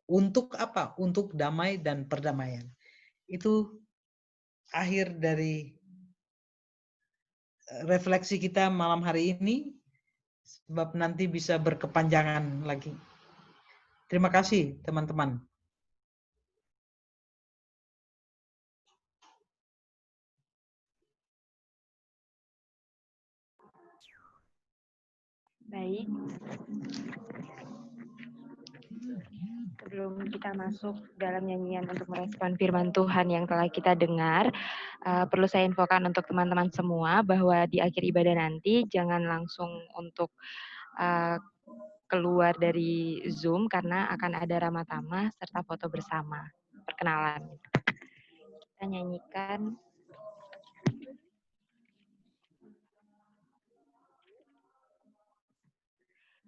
Untuk apa? Untuk damai dan perdamaian. Itu akhir dari refleksi kita malam hari ini, sebab nanti bisa berkepanjangan lagi. Terima kasih teman-teman. Baik. Sebelum kita masuk dalam nyanyian untuk merespon firman Tuhan yang telah kita dengar, perlu saya infokan untuk teman-teman semua bahwa di akhir ibadah nanti jangan langsung untuk keluar dari Zoom karena akan ada ramah tamah serta foto bersama, perkenalan. Kita nyanyikan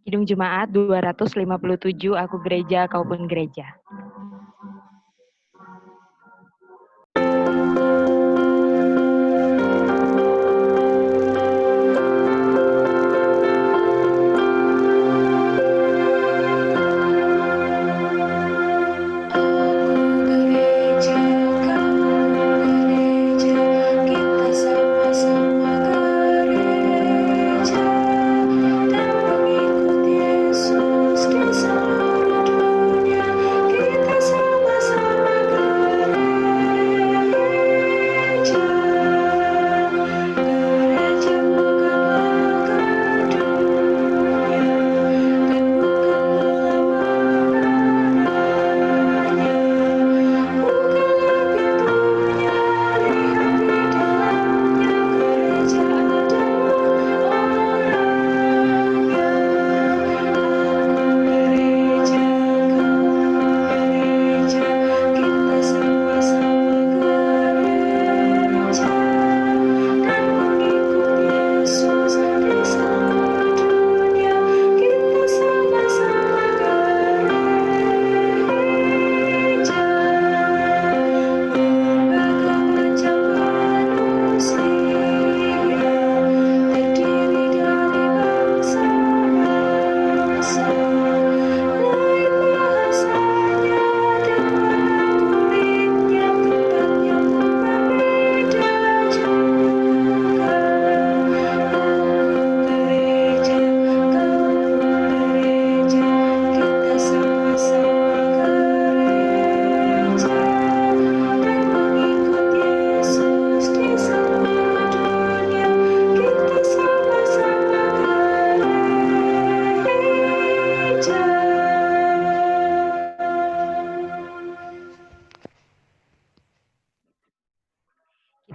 Kidung Jemaat 257, Aku Gereja, Kau Pun Gereja. Kita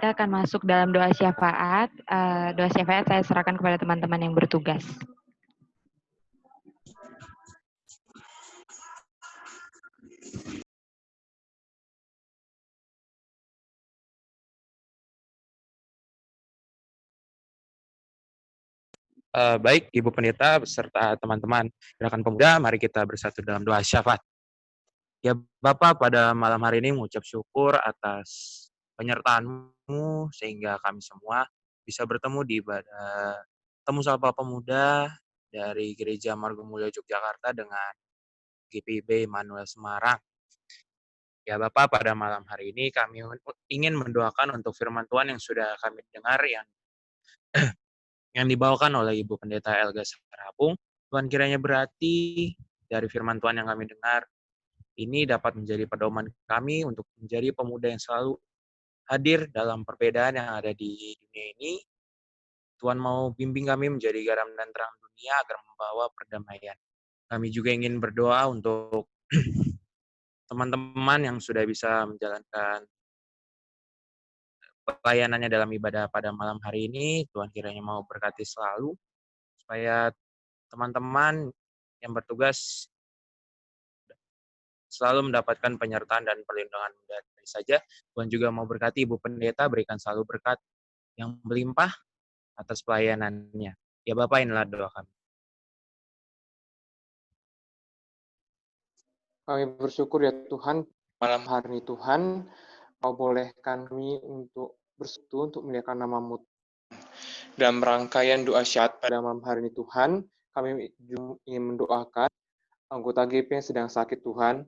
kita akan masuk dalam doa syafaat. Doa syafaat saya serahkan kepada teman-teman yang bertugas. Baik, Ibu Pendeta beserta teman-teman Gerakan Pemuda, mari kita bersatu dalam doa syafaat. Ya Bapak, pada malam hari ini mengucap syukur atas penyertaan-Mu sehingga kami semua bisa bertemu di ibadah Temu Sapa Pemuda dari Gereja Margomulyo Yogyakarta dengan GPIB Immanuel Semarang. Ya Bapak, pada malam hari ini kami ingin mendoakan untuk firman Tuhan yang sudah kami dengar yang dibawakan oleh Ibu Pendeta Elga Sarapung. Tuhan kiranya berarti dari firman Tuhan yang kami dengar, ini dapat menjadi pedoman kami untuk menjadi pemuda yang selalu hadir dalam perbedaan yang ada di dunia ini. Tuhan mau bimbing kami menjadi garam dan terang dunia agar membawa perdamaian. Kami juga ingin berdoa untuk teman-teman yang sudah bisa menjalankan pelayanannya dalam ibadah pada malam hari ini. Tuhan kiranya mau berkati selalu, supaya teman-teman yang bertugas selalu mendapatkan penyertaan dan perlindungan dari saja. Tuhan juga mau berkati Ibu Pendeta, berikan selalu berkat yang melimpah atas pelayanannya. Ya Bapak, inilah doa kami. Kami bersyukur ya Tuhan, malam hari ini Tuhan, Kau bolehkan kami untuk bersatu untuk memuliakan nama-Mu. Dalam rangkaian doa syafaat pada malam hari ini Tuhan, kami ingin mendoakan anggota GP yang sedang sakit Tuhan.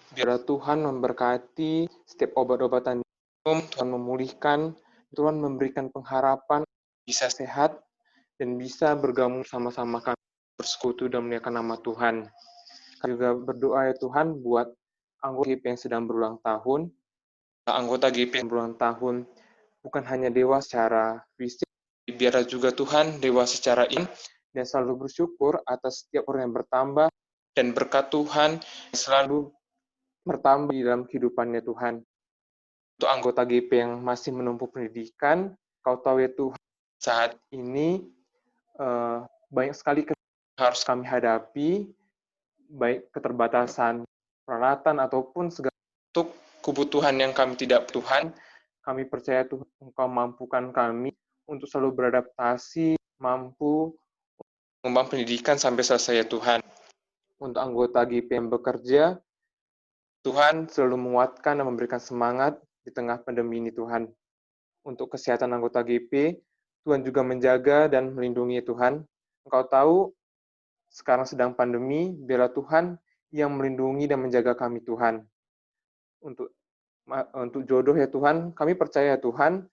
Biarlah Tuhan memberkati setiap obat-obatan Tuhan memulihkan, Tuhan memberikan pengharapan, bisa sehat, dan bisa bergabung sama-sama kami bersekutu dan memuliakan nama Tuhan. Kami juga berdoa ya Tuhan buat anggota GP yang sedang berulang tahun. Anggota GP yang berulang tahun bukan hanya dewa secara fisik, biarlah juga Tuhan dewa secara iman, dan selalu bersyukur atas setiap orang yang bertambah, dan berkat Tuhan selalu bertambah di dalam kehidupannya Tuhan. Untuk anggota GP yang masih menempuh pendidikan, Kau tahu ya Tuhan, saat ini banyak sekali harus kami hadapi, baik keterbatasan peralatan ataupun segala bentuk kebutuhan yang kami tidak Tuhan. Kami percaya Tuhan Engkau mampukan kami untuk selalu beradaptasi, mampu mengembang pendidikan sampai selesai ya Tuhan. Untuk anggota GP yang bekerja, Tuhan selalu menguatkan dan memberikan semangat di tengah pandemi ini Tuhan. Untuk kesehatan anggota GP, Tuhan juga menjaga dan melindungi Tuhan. Engkau tahu sekarang sedang pandemi, biarlah Tuhan yang melindungi dan menjaga kami Tuhan. Untuk jodoh ya Tuhan, kami percaya Tuhan,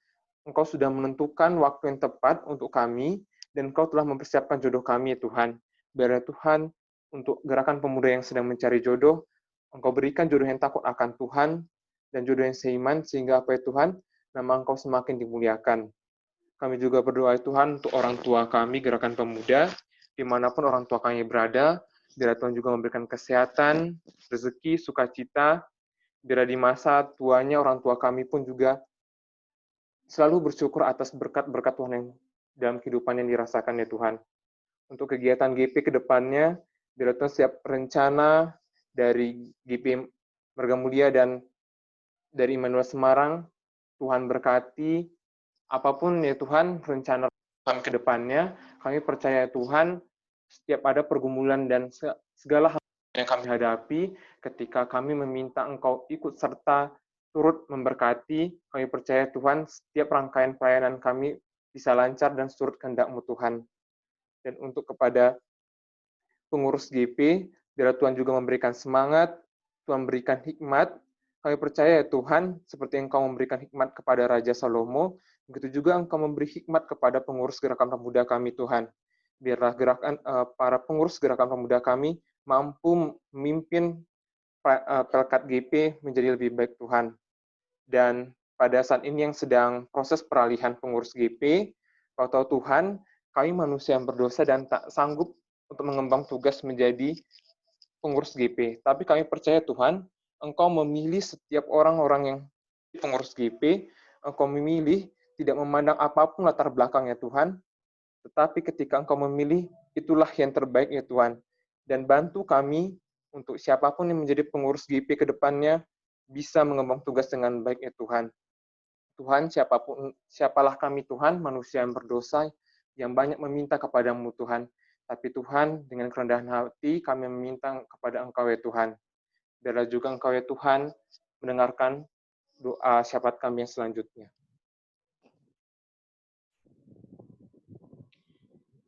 Engkau sudah menentukan waktu yang tepat untuk kami, dan Engkau telah mempersiapkan jodoh kami ya Tuhan. Biarlah Tuhan, untuk gerakan pemuda yang sedang mencari jodoh, Engkau berikan jodoh yang takut akan Tuhan, dan jodoh yang seiman, sehingga apa ya Tuhan, nama Engkau semakin dimuliakan. Kami juga berdoa ya Tuhan untuk orang tua kami, gerakan pemuda, dimanapun orang tua kami berada, biar Tuhan juga memberikan kesehatan, rezeki, sukacita, biar di masa tuanya orang tua kami pun juga selalu bersyukur atas berkat-berkat Tuhan yang dalam kehidupan yang dirasakan ya Tuhan. Untuk kegiatan GP ke depannya, biar Tuhan setiap rencana dari GP Margamulia dan dari Immanuel Semarang, Tuhan berkati, apapun ya Tuhan rencana kami ke depannya, kami percaya Tuhan, setiap ada pergumulan dan segala hal yang kami hadapi, ketika kami meminta Engkau ikut serta turut memberkati, kami percaya Tuhan, setiap rangkaian pelayanan kami bisa lancar dan surut kehendak-Mu Tuhan. Dan untuk kepada pengurus GP, biar Tuhan juga memberikan semangat, Tuhan berikan hikmat, kami percaya Tuhan, seperti Engkau memberikan hikmat kepada Raja Salomo, begitu juga Engkau memberi hikmat kepada pengurus gerakan pemuda kami Tuhan. Biarlah para pengurus gerakan pemuda kami mampu memimpin Pelkat GP menjadi lebih baik Tuhan. Dan pada saat ini yang sedang proses peralihan pengurus GP, Kau tahu Tuhan, kami manusia yang berdosa dan tak sanggup untuk mengembang tugas menjadi pengurus GP. Tapi kami percaya Tuhan, Engkau memilih setiap orang-orang yang pengurus GP, Engkau memilih tidak memandang apapun latar belakang ya Tuhan, tetapi ketika Engkau memilih, itulah yang terbaik ya Tuhan. Dan bantu kami untuk siapapun yang menjadi pengurus GP ke depannya bisa mengembang tugas dengan baik ya Tuhan. Tuhan, siapalah kami Tuhan, manusia yang berdosa, yang banyak meminta kepadamu Tuhan. Tapi Tuhan, dengan kerendahan hati kami meminta kepada Engkau ya Tuhan. Biarlah juga Engkau ya Tuhan mendengarkan doa syafaat kami yang selanjutnya.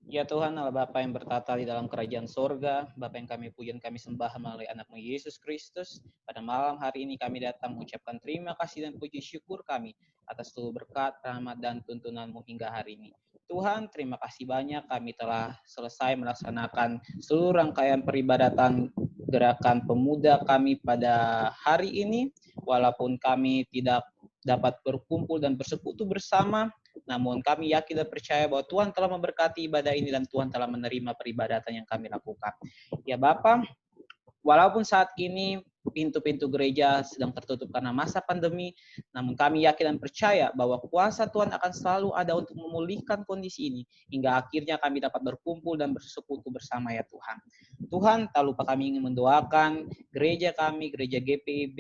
Ya Tuhan, Allah Bapa yang bertata di dalam kerajaan sorga, Bapa yang kami puji dan kami sembah melalui anak-Mu Yesus Kristus, pada malam hari ini kami datang mengucapkan terima kasih dan puji syukur kami atas seluruh berkat, rahmat, dan tuntunan-Mu hingga hari ini. Tuhan, terima kasih banyak kami telah selesai melaksanakan seluruh rangkaian peribadatan gerakan pemuda kami pada hari ini, walaupun kami tidak dapat berkumpul dan bersekutu bersama, namun kami yakin dan percaya bahwa Tuhan telah memberkati ibadah ini dan Tuhan telah menerima peribadatan yang kami lakukan. Ya Bapa, walaupun saat ini pintu-pintu gereja sedang tertutup karena masa pandemi, namun kami yakin dan percaya bahwa kuasa Tuhan akan selalu ada untuk memulihkan kondisi ini, hingga akhirnya kami dapat berkumpul dan bersekutu bersama ya Tuhan. Tuhan, tak lupa kami ingin mendoakan gereja kami, gereja GPIB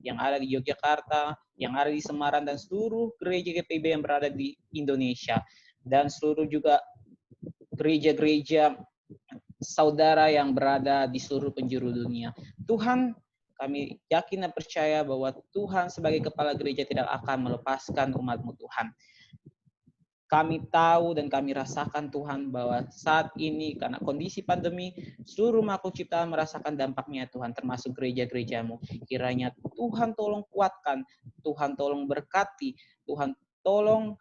yang ada di Yogyakarta, yang ada di Semarang, dan seluruh gereja GPIB yang berada di Indonesia, dan seluruh juga gereja-gereja saudara yang berada di seluruh penjuru dunia. Tuhan, kami yakin dan percaya bahwa Tuhan sebagai kepala gereja tidak akan melepaskan umat-Mu Tuhan. Kami tahu dan kami rasakan Tuhan bahwa saat ini karena kondisi pandemi, seluruh makhluk ciptaan merasakan dampaknya Tuhan, termasuk gereja-gereja-Mu. Kiranya Tuhan tolong kuatkan, Tuhan tolong berkati, Tuhan tolong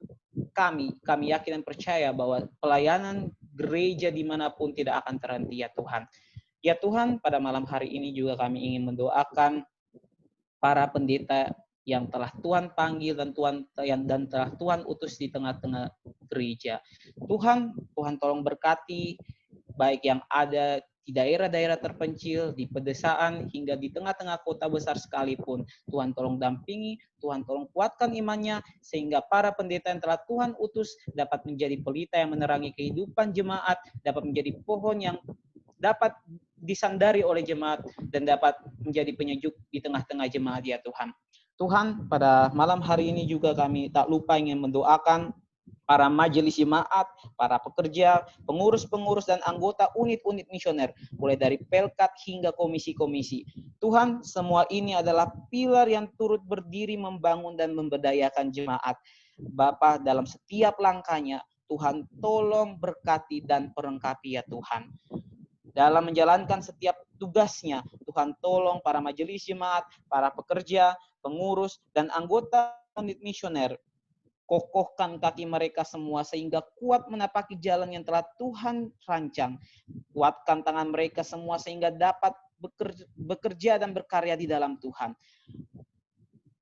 kami yakin dan percaya bahwa pelayanan gereja dimanapun tidak akan terhenti ya Tuhan. Ya Tuhan, pada malam hari ini juga kami ingin mendoakan para pendeta yang telah Tuhan panggil dan telah Tuhan utus di tengah-tengah gereja. Tuhan tolong berkati baik yang ada di daerah-daerah terpencil, di pedesaan, hingga di tengah-tengah kota besar sekalipun. Tuhan tolong dampingi, Tuhan tolong kuatkan imannya, sehingga para pendeta yang telah Tuhan utus dapat menjadi pelita yang menerangi kehidupan jemaat, dapat menjadi pohon yang dapat disandari oleh jemaat, dan dapat menjadi penyejuk di tengah-tengah jemaat ya Tuhan. Tuhan, pada malam hari ini juga kami tak lupa ingin mendoakan para majelis jemaat, para pekerja, pengurus-pengurus, dan anggota unit-unit misioner, mulai dari pelkat hingga komisi-komisi. Tuhan, semua ini adalah pilar yang turut berdiri membangun dan memberdayakan jemaat. Bapa, dalam setiap langkahnya, Tuhan tolong berkati dan perlengkapi ya Tuhan. Dalam menjalankan setiap tugasnya, Tuhan tolong para majelis jemaat, para pekerja, pengurus, dan anggota unit misioner. Kokohkan kaki mereka semua sehingga kuat menapaki jalan yang telah Tuhan rancang. Kuatkan tangan mereka semua sehingga dapat bekerja dan berkarya di dalam Tuhan.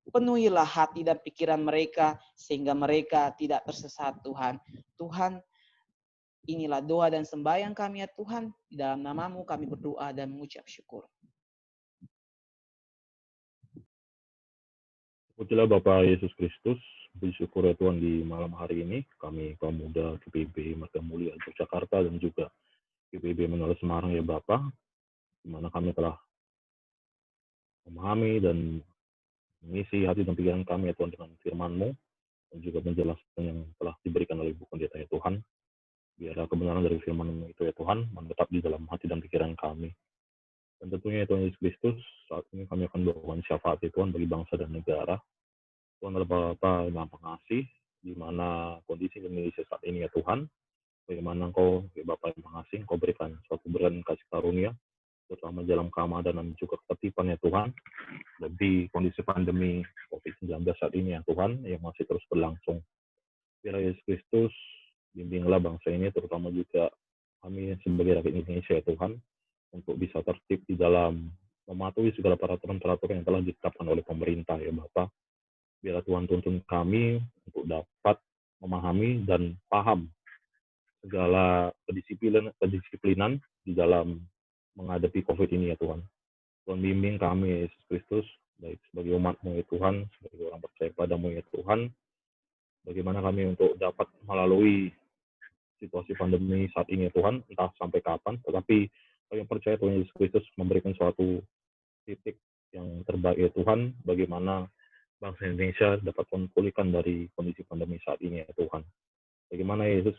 Penuhilah hati dan pikiran mereka sehingga mereka tidak tersesat Tuhan. Tuhan, inilah doa dan sembahyang kami ya Tuhan. Di dalam nama-Mu kami berdoa dan mengucap syukur. Pujilah Bapa Yesus Kristus, puji syukur ya Tuhan di malam hari ini, kami kaum muda GPIB Marga Mulia Yogyakarta dan juga GPIB Menara Semarang ya Bapa, di mana kami telah memahami dan mengisi hati dan pikiran kami ya Tuhan dengan firman-Mu, dan juga menjelaskan yang telah diberikan oleh Ibu Pendeta ya Tuhan. Biarlah kebenaran dari firman-Mu itu ya Tuhan, menetap di dalam hati dan pikiran kami. Dan tentunya ya Tuhan Yesus Kristus, saat ini kami akan doakan syafaat ya Tuhan bagi bangsa dan negara. Tuhan adalah Bapa yang Maha Pengasih, di mana kondisi Indonesia saat ini ya Tuhan, bagaimana Engkau, ya Bapa yang Pengasih, Engkau berikan suatu berkat kasih karunia, terutama dalam keamanan dan juga ketertiban ya Tuhan, di kondisi pandemi COVID-19 saat ini ya Tuhan, yang masih terus berlangsung. Biar Yesus Kristus, bimbinglah bangsa ini, terutama juga kami sebagai rakyat Indonesia ya Tuhan, untuk bisa tertib di dalam mematuhi segala peraturan-peraturan yang telah ditetapkan oleh pemerintah ya Bapa. Biarlah Tuhan tuntun kami untuk dapat memahami dan paham segala kedisiplinan di dalam menghadapi COVID ini ya Tuhan. Tuhan bimbing kami Yesus Kristus, baik sebagai umat-Mu ya Tuhan, sebagai orang percaya padamu ya Tuhan, bagaimana kami untuk dapat melalui situasi pandemi saat ini ya Tuhan, entah sampai kapan, tetapi kami percaya Tuhan Yesus Kristus memberikan suatu titik yang terbaik ya Tuhan, bagaimana bangsa Indonesia dapat memulihkan dari kondisi pandemi saat ini ya Tuhan. Bagaimana Yesus,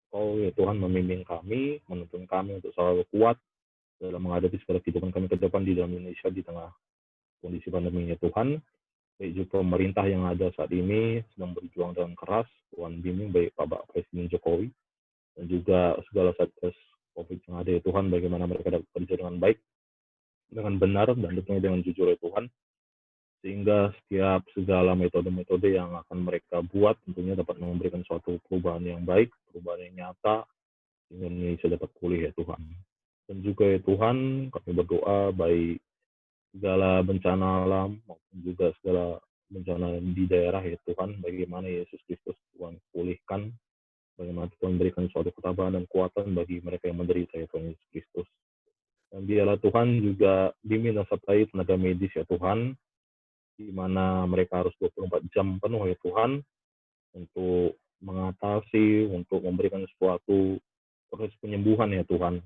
Kau ya Tuhan membimbing kami, menuntun kami untuk selalu kuat dalam menghadapi segala kehidupan kami ke depan di dalam Indonesia di tengah kondisi pandemi ya Tuhan. Baik juga pemerintah yang ada saat ini sedang berjuang dengan keras, Tuhan bimbing baik Bapak Presiden Jokowi dan juga segala satgas COVID yang ada ya Tuhan, bagaimana mereka dapat bekerja dengan baik, dengan benar, dan tentunya dengan jujur ya Tuhan, sehingga setiap segala metode-metode yang akan mereka buat tentunya dapat memberikan suatu perubahan yang baik, perubahan yang nyata, sehingga Indonesia dapat pulih ya Tuhan. Dan juga ya Tuhan, kami berdoa baik segala bencana alam maupun juga segala bencana di daerah ya Tuhan, bagaimana Yesus Kristus Tuhan pulihkan, bagaimana Tuhan berikan suatu ketabahan dan kekuatan bagi mereka yang menderita ya Tuhan Yesus Kristus. Dan biarlah Tuhan juga bimbing dan sertai tenaga medis ya Tuhan, di mana mereka harus 24 jam penuh ya Tuhan, untuk mengatasi, untuk memberikan suatu proses penyembuhan ya Tuhan.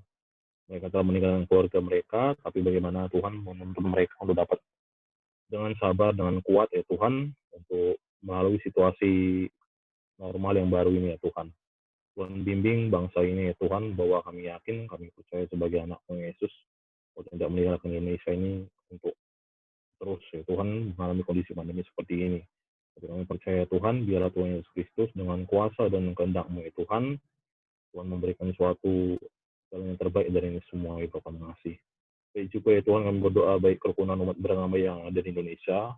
Mereka telah meninggalkan keluarga mereka, tapi bagaimana Tuhan menuntun mereka untuk dapat dengan sabar, dengan kuat ya Tuhan, untuk melalui situasi normal yang baru ini ya Tuhan. Tuhan bimbing bangsa ini ya Tuhan, bahwa kami yakin, kami percaya sebagai anak Tuhan Yesus, untuk tidak meninggalkan Indonesia ini untuk terus ya Tuhan mengalami kondisi pandemi seperti ini. Tapi kami percaya Tuhan, biarlah Tuhan Yesus Kristus dengan kuasa dan kehendak-Mu ya Tuhan, Tuhan memberikan suatu jalan yang terbaik dari ini semua ya Bapa mengasihi. Baik juga ya Tuhan, kami berdoa baik kerukunan umat beragama yang ada di Indonesia,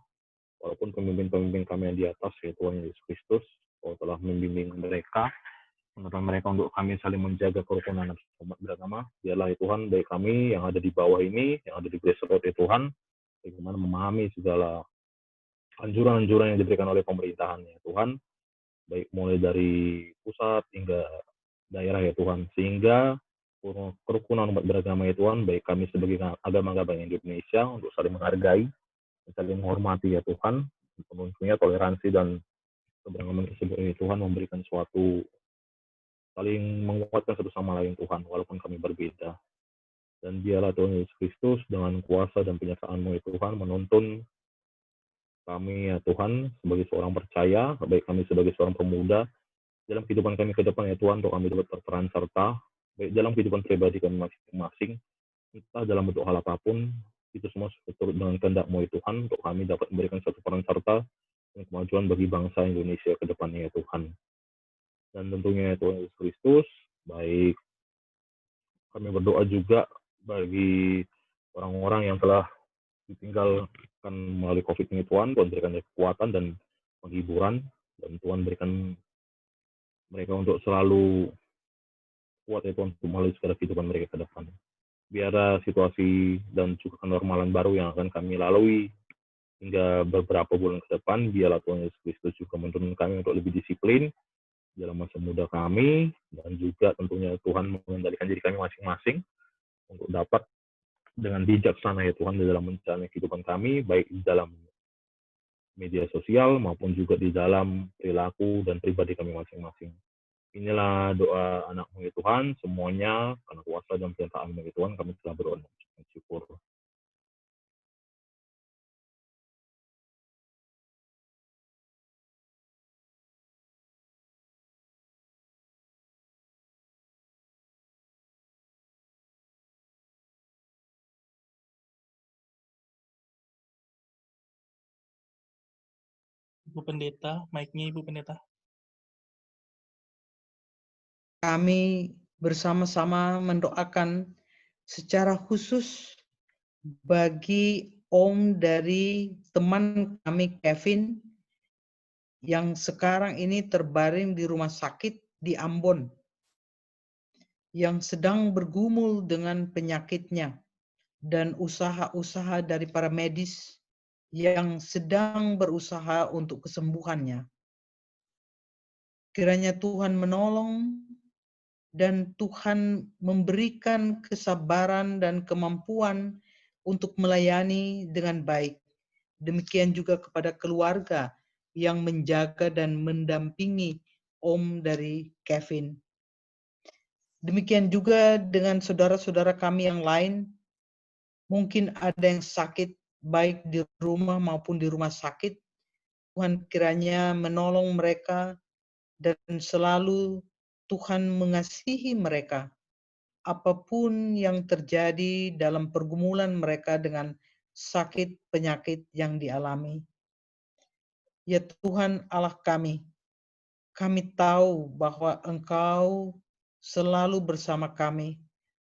walaupun pemimpin-pemimpin kami yang di atas ya Tuhan Yesus Kristus, Kau telah membimbing mereka, menuntun mereka untuk kami saling menjaga kerukunan umat beragama. Biarlah ya Tuhan, baik kami yang ada di bawah ini, yang ada di grassroots ya Tuhan, bagaimana memahami segala anjuran-anjuran yang diberikan oleh pemerintahan ya Tuhan, baik mulai dari pusat hingga daerah ya Tuhan, sehingga kerukunan umat beragama ya Tuhan, baik kami sebagai agama-agama yang di Indonesia, untuk saling menghargai, saling menghormati ya Tuhan, tentunya toleransi dan keberagaman tersebut ya Tuhan, memberikan suatu saling menguatkan satu sama lain Tuhan, walaupun kami berbeda. Dan biarlah Tuhan Yesus Kristus dengan kuasa dan penyertaan-Mu ya Tuhan, menuntun kami ya Tuhan sebagai seorang percaya, baik kami sebagai seorang pemuda, dalam kehidupan kami ke depan ya Tuhan, untuk kami dapat berperan serta, baik dalam kehidupan pribadi kami masing-masing, entah dalam bentuk hal apapun, itu semua turut dengan kehendak-Mu ya Tuhan, untuk kami dapat memberikan satu peran serta dan kemajuan bagi bangsa Indonesia ke depannya ya Tuhan. Dan tentunya ya Tuhan Yesus Kristus, baik kami berdoa juga bagi orang-orang yang telah ditinggalkan melalui COVID ini Tuhan, Tuhan berikan kekuatan dan penghiburan, dan Tuhan berikan mereka untuk selalu kuat ya Tuhan, untuk melalui segala kehidupan mereka ke depan. Biar situasi dan juga kenormalan baru yang akan kami lalui hingga beberapa bulan ke depan, biarlah Tuhan Yesus Kristus juga menuntun kami untuk lebih disiplin dalam masa muda kami, dan juga tentunya Tuhan mengendalikan diri kami masing-masing untuk dapat dengan bijaksana ya Tuhan di dalam menjalani kehidupan kami, baik di dalam media sosial maupun juga di dalam perilaku dan pribadi kami masing-masing. Inilah doa anak-Mu ya Tuhan, semuanya karena kuasa dan perintah-Mu ya Tuhan, kami telah berdoa dan syukur. Ibu Pendeta, mic-nya Ibu Pendeta. Kami bersama-sama mendoakan secara khusus bagi Om dari teman kami Kevin yang sekarang ini terbaring di rumah sakit di Ambon, yang sedang bergumul dengan penyakitnya, dan usaha-usaha dari para medis yang sedang berusaha untuk kesembuhannya. Kiranya Tuhan menolong dan Tuhan memberikan kesabaran dan kemampuan untuk melayani dengan baik. Demikian juga kepada keluarga yang menjaga dan mendampingi Om dari Kevin. Demikian juga dengan saudara-saudara kami yang lain, mungkin ada yang sakit baik di rumah maupun di rumah sakit. Tuhan kiranya menolong mereka dan selalu Tuhan mengasihi mereka. Apapun yang terjadi dalam pergumulan mereka dengan sakit penyakit yang dialami. Ya Tuhan Allah kami tahu bahwa Engkau selalu bersama kami.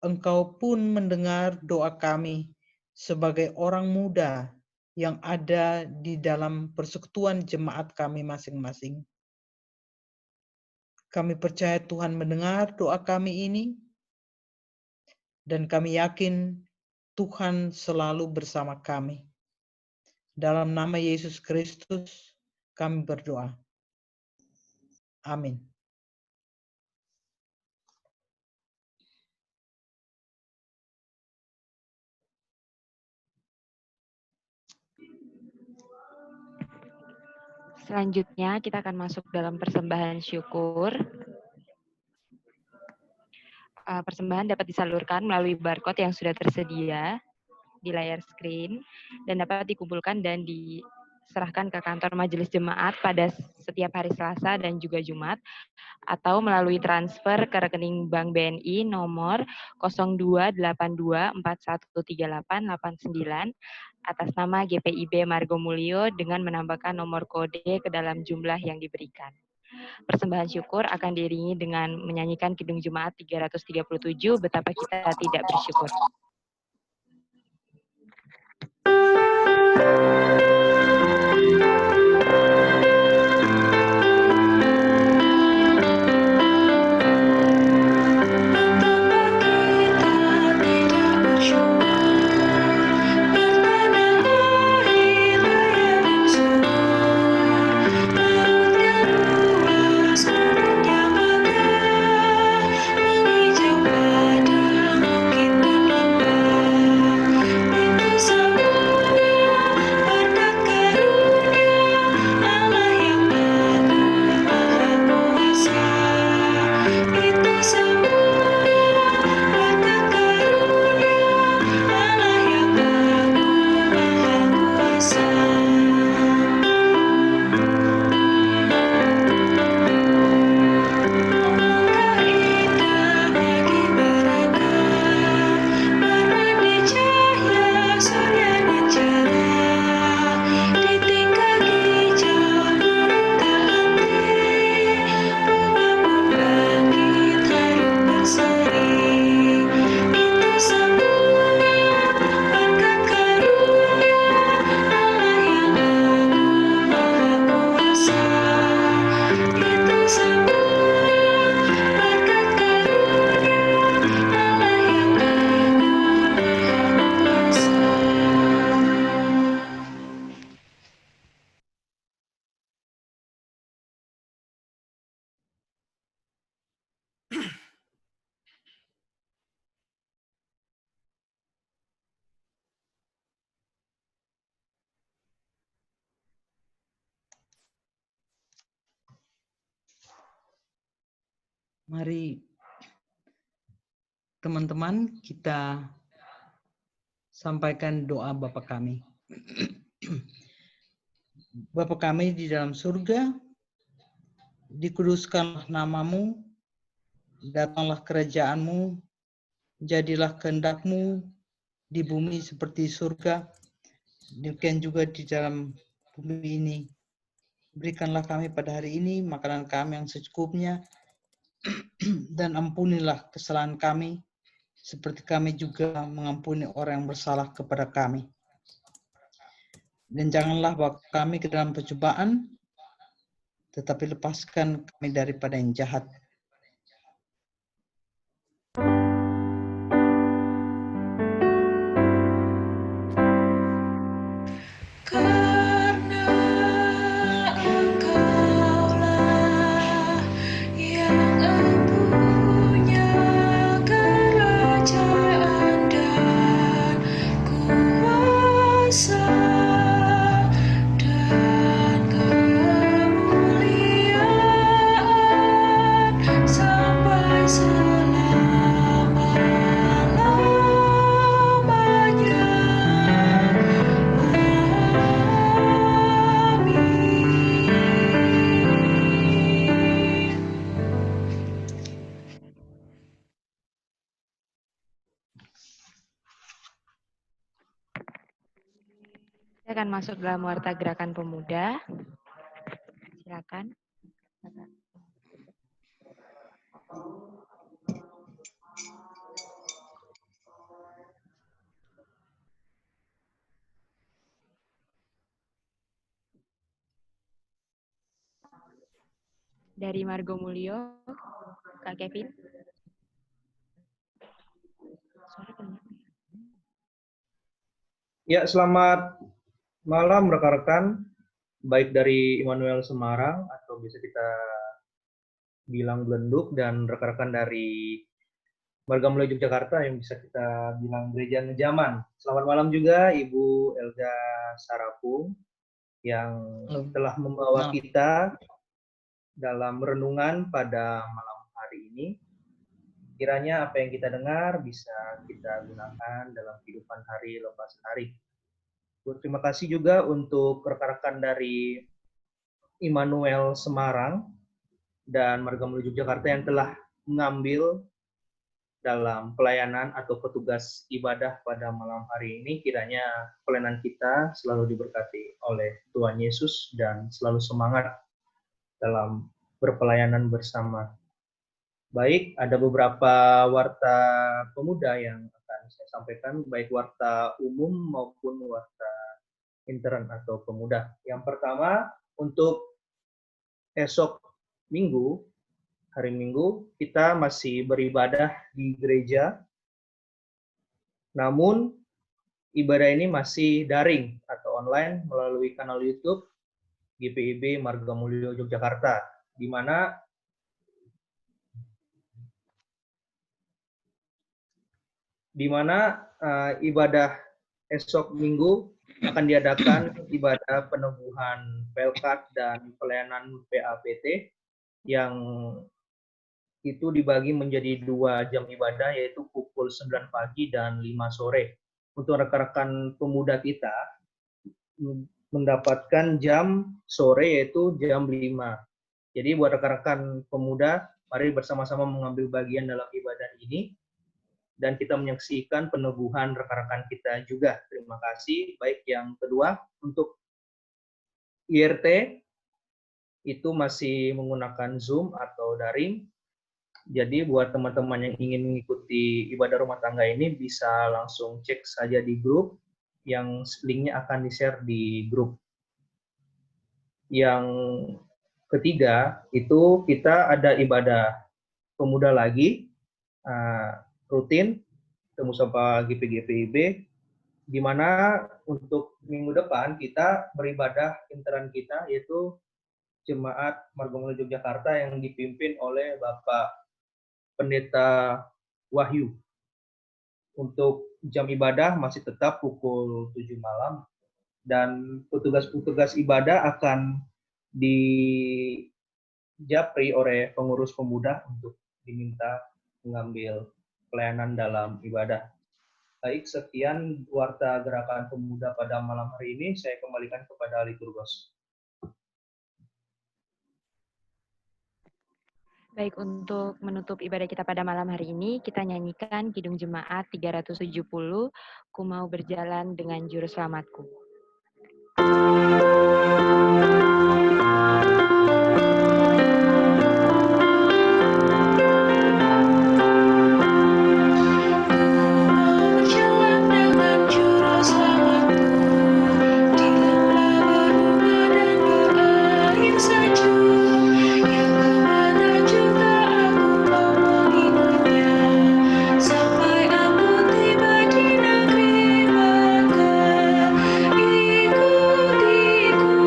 Engkau pun mendengar doa kami sebagai orang muda yang ada di dalam persekutuan jemaat kami masing-masing. Kami percaya Tuhan mendengar doa kami ini, dan kami yakin Tuhan selalu bersama kami. Dalam nama Yesus Kristus kami berdoa. Amin. Selanjutnya kita akan masuk dalam persembahan syukur. Persembahan dapat disalurkan melalui barcode yang sudah tersedia di layar screen dan dapat dikumpulkan dan diserahkan ke kantor majelis jemaat pada setiap hari Selasa dan juga Jumat, atau melalui transfer ke rekening Bank BNI nomor 0282413889 atas nama GPIB Margo Mulyo dengan menambahkan nomor kode ke dalam jumlah yang diberikan. Persembahan syukur akan diiringi dengan menyanyikan Kidung Jemaat 337, Betapa Kita Tidak Bersyukur. Mari teman-teman kita sampaikan doa Bapa kami. Bapa kami di dalam surga, dikuduskanlah namamu, datanglah kerajaanmu, jadilah kehendak-Mu di bumi seperti surga, demikian juga di dalam bumi ini. Berikanlah kami pada hari ini makanan kami yang secukupnya, dan ampunilah kesalahan kami, seperti kami juga mengampuni orang yang bersalah kepada kami. Dan janganlah bawa kami ke dalam pencobaan, tetapi lepaskan kami daripada yang jahat. Dan Kita akan masuk dalam warta gerakan pemuda. Silakan. Dari Margo Mulyo, Kak Kevin. Ya, selamat malam rekan-rekan, baik dari Immanuel Semarang atau bisa kita bilang Belenduk, dan rekan-rekan dari Marga Mulyo Yogyakarta yang bisa kita bilang Gereja Ngejaman. Selamat malam juga Ibu Elga Sarapung yang telah membawa kita dalam renungan pada malam hari ini. Kiranya apa yang kita dengar bisa kita gunakan dalam kehidupan hari lepas hari. Terima kasih juga untuk rekan-rekan dari Immanuel Semarang dan Marga Mulyo Yogyakarta yang telah mengambil dalam pelayanan atau petugas ibadah pada malam hari ini. Kiranya pelayanan kita selalu diberkati oleh Tuhan Yesus dan selalu semangat dalam berpelayanan bersama. Baik, ada beberapa warta pemuda yang akan saya sampaikan, baik warta umum maupun warta intern atau pemuda. Yang pertama, untuk esok Minggu, hari Minggu, kita masih beribadah di gereja, namun ibadah ini masih daring atau online melalui kanal YouTube GPIB Marga Mulyo Yogyakarta, di mana ibadah esok Minggu akan diadakan ibadah peneguhan Pelkat dan pelayanan PAPT yang itu dibagi menjadi 2 jam ibadah, yaitu pukul 9 pagi dan 5 sore. Untuk rekan-rekan pemuda kita mendapatkan jam sore yaitu jam 5. Jadi buat rekan-rekan pemuda, mari bersama-sama mengambil bagian dalam ibadah ini dan kita menyaksikan peneguhan rekan-rekan kita juga. Terima kasih. Baik, yang kedua, untuk IRT itu masih menggunakan Zoom atau daring. Jadi buat teman-teman yang ingin mengikuti ibadah rumah tangga ini bisa langsung cek saja di grup, yang linknya akan di-share di grup. Yang ketiga, itu kita ada ibadah pemuda lagi, rutin, temu sama GPGPIB, di mana untuk minggu depan kita beribadah intern kita, yaitu Jemaat Marga Mulyo Yogyakarta yang dipimpin oleh Bapak Pendeta Wahyu. Untuk jam ibadah masih tetap pukul 7 malam, dan petugas-petugas ibadah akan dijapri oleh pengurus pemuda untuk diminta mengambil pelayanan dalam ibadah. Baik, sekian warta gerakan pemuda pada malam hari ini. Saya kembalikan kepada Liturgos. Baik, untuk menutup ibadah kita pada malam hari ini, kita nyanyikan Kidung Jemaat 370, Ku Mau Berjalan Dengan Juru Selamatku.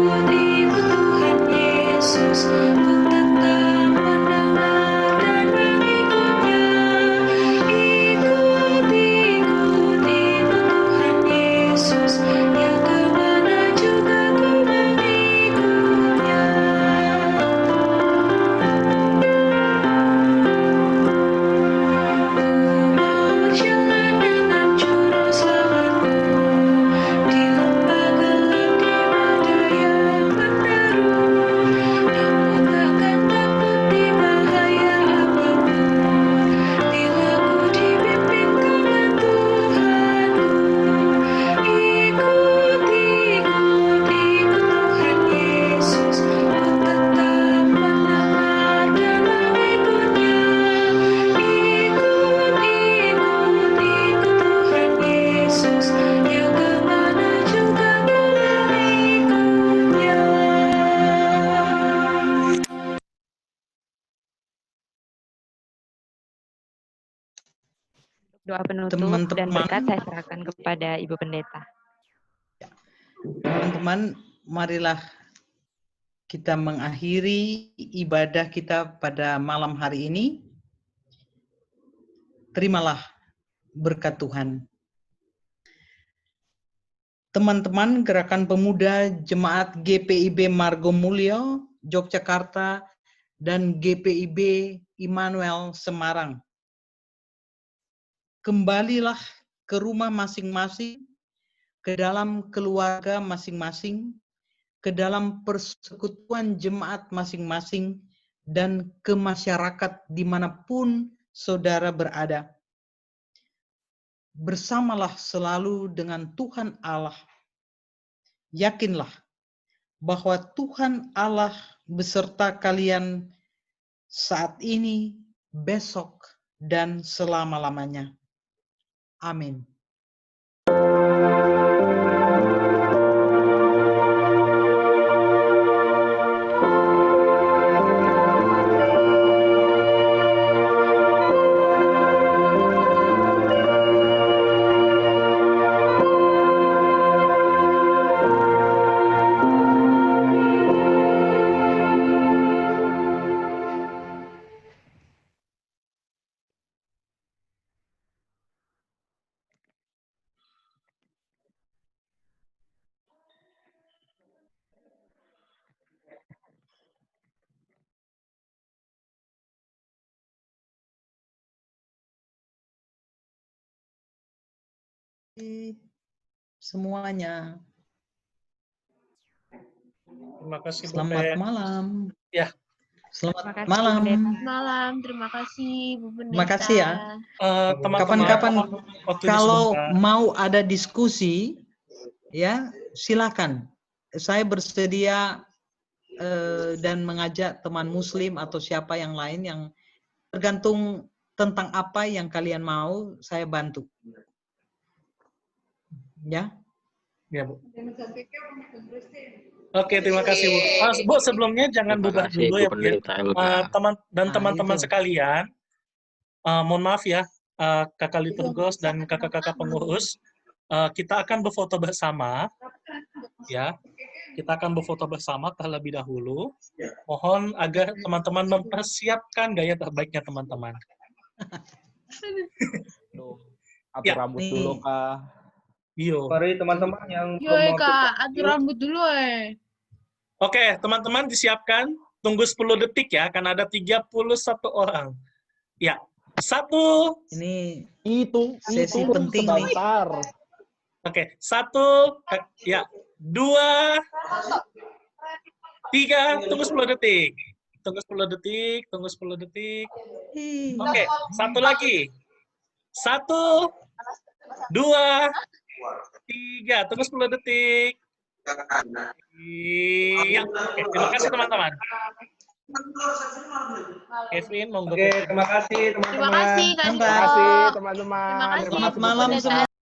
Ikuti Doa penutup dan berkat saya serahkan kepada Ibu Pendeta. Teman-teman, marilah kita mengakhiri ibadah kita pada malam hari ini. Terimalah berkat Tuhan. Teman-teman Gerakan Pemuda Jemaat GPIB Margomulyo, Yogyakarta, dan GPIB Immanuel Semarang. Kembalilah ke rumah masing-masing, ke dalam keluarga masing-masing, ke dalam persekutuan jemaat masing-masing, dan ke masyarakat dimanapun saudara berada. Bersamalah selalu dengan Tuhan Allah. Yakinlah bahwa Tuhan Allah beserta kalian saat ini, besok, dan selama-lamanya. Amin. Semuanya. Terima kasih, Selamat malam. Ya. Selamat malam. Malam, terima kasih Bu Pendeta. Terima kasih ya. Kapan-kapan kalau mau ada diskusi, ya silakan. Saya bersedia dan mengajak teman Muslim atau siapa yang lain yang tergantung tentang apa yang kalian mau, saya bantu. Ya. Ya, Bu. Oke, terima kasih, Bu. Bu, sebelumnya jangan bubar dulu ya, Bu. Teman-teman sekalian, mohon maaf ya, kakak liturgos dan kakak-kakak pengurus, kita akan berfoto bersama, ya. Kita akan berfoto bersama terlebih dahulu. Mohon agar teman-teman mempersiapkan gaya terbaiknya teman-teman. Atur rambut dulu, Kak. Yo. Mari teman-teman yang belum Kak, atur rambut dulu Oke, teman-teman disiapkan. Tunggu 10 detik ya, akan ada 31 orang. Ya, 1. Ini itu sesi penting nih. Oke, 1, ya, 2, 3, tunggu 10 detik. Tunggu 10 detik, tunggu 10 detik. Oke, 1 lagi. 1, 2, 3, tunggu 10 detik. Iya, oke, terima kasih teman-teman. Kevin, monggo. Oke, terima kasih teman-teman. Terima kasih, Kak. Terima kasih teman-teman. Terima kasih. Selamat malam semua.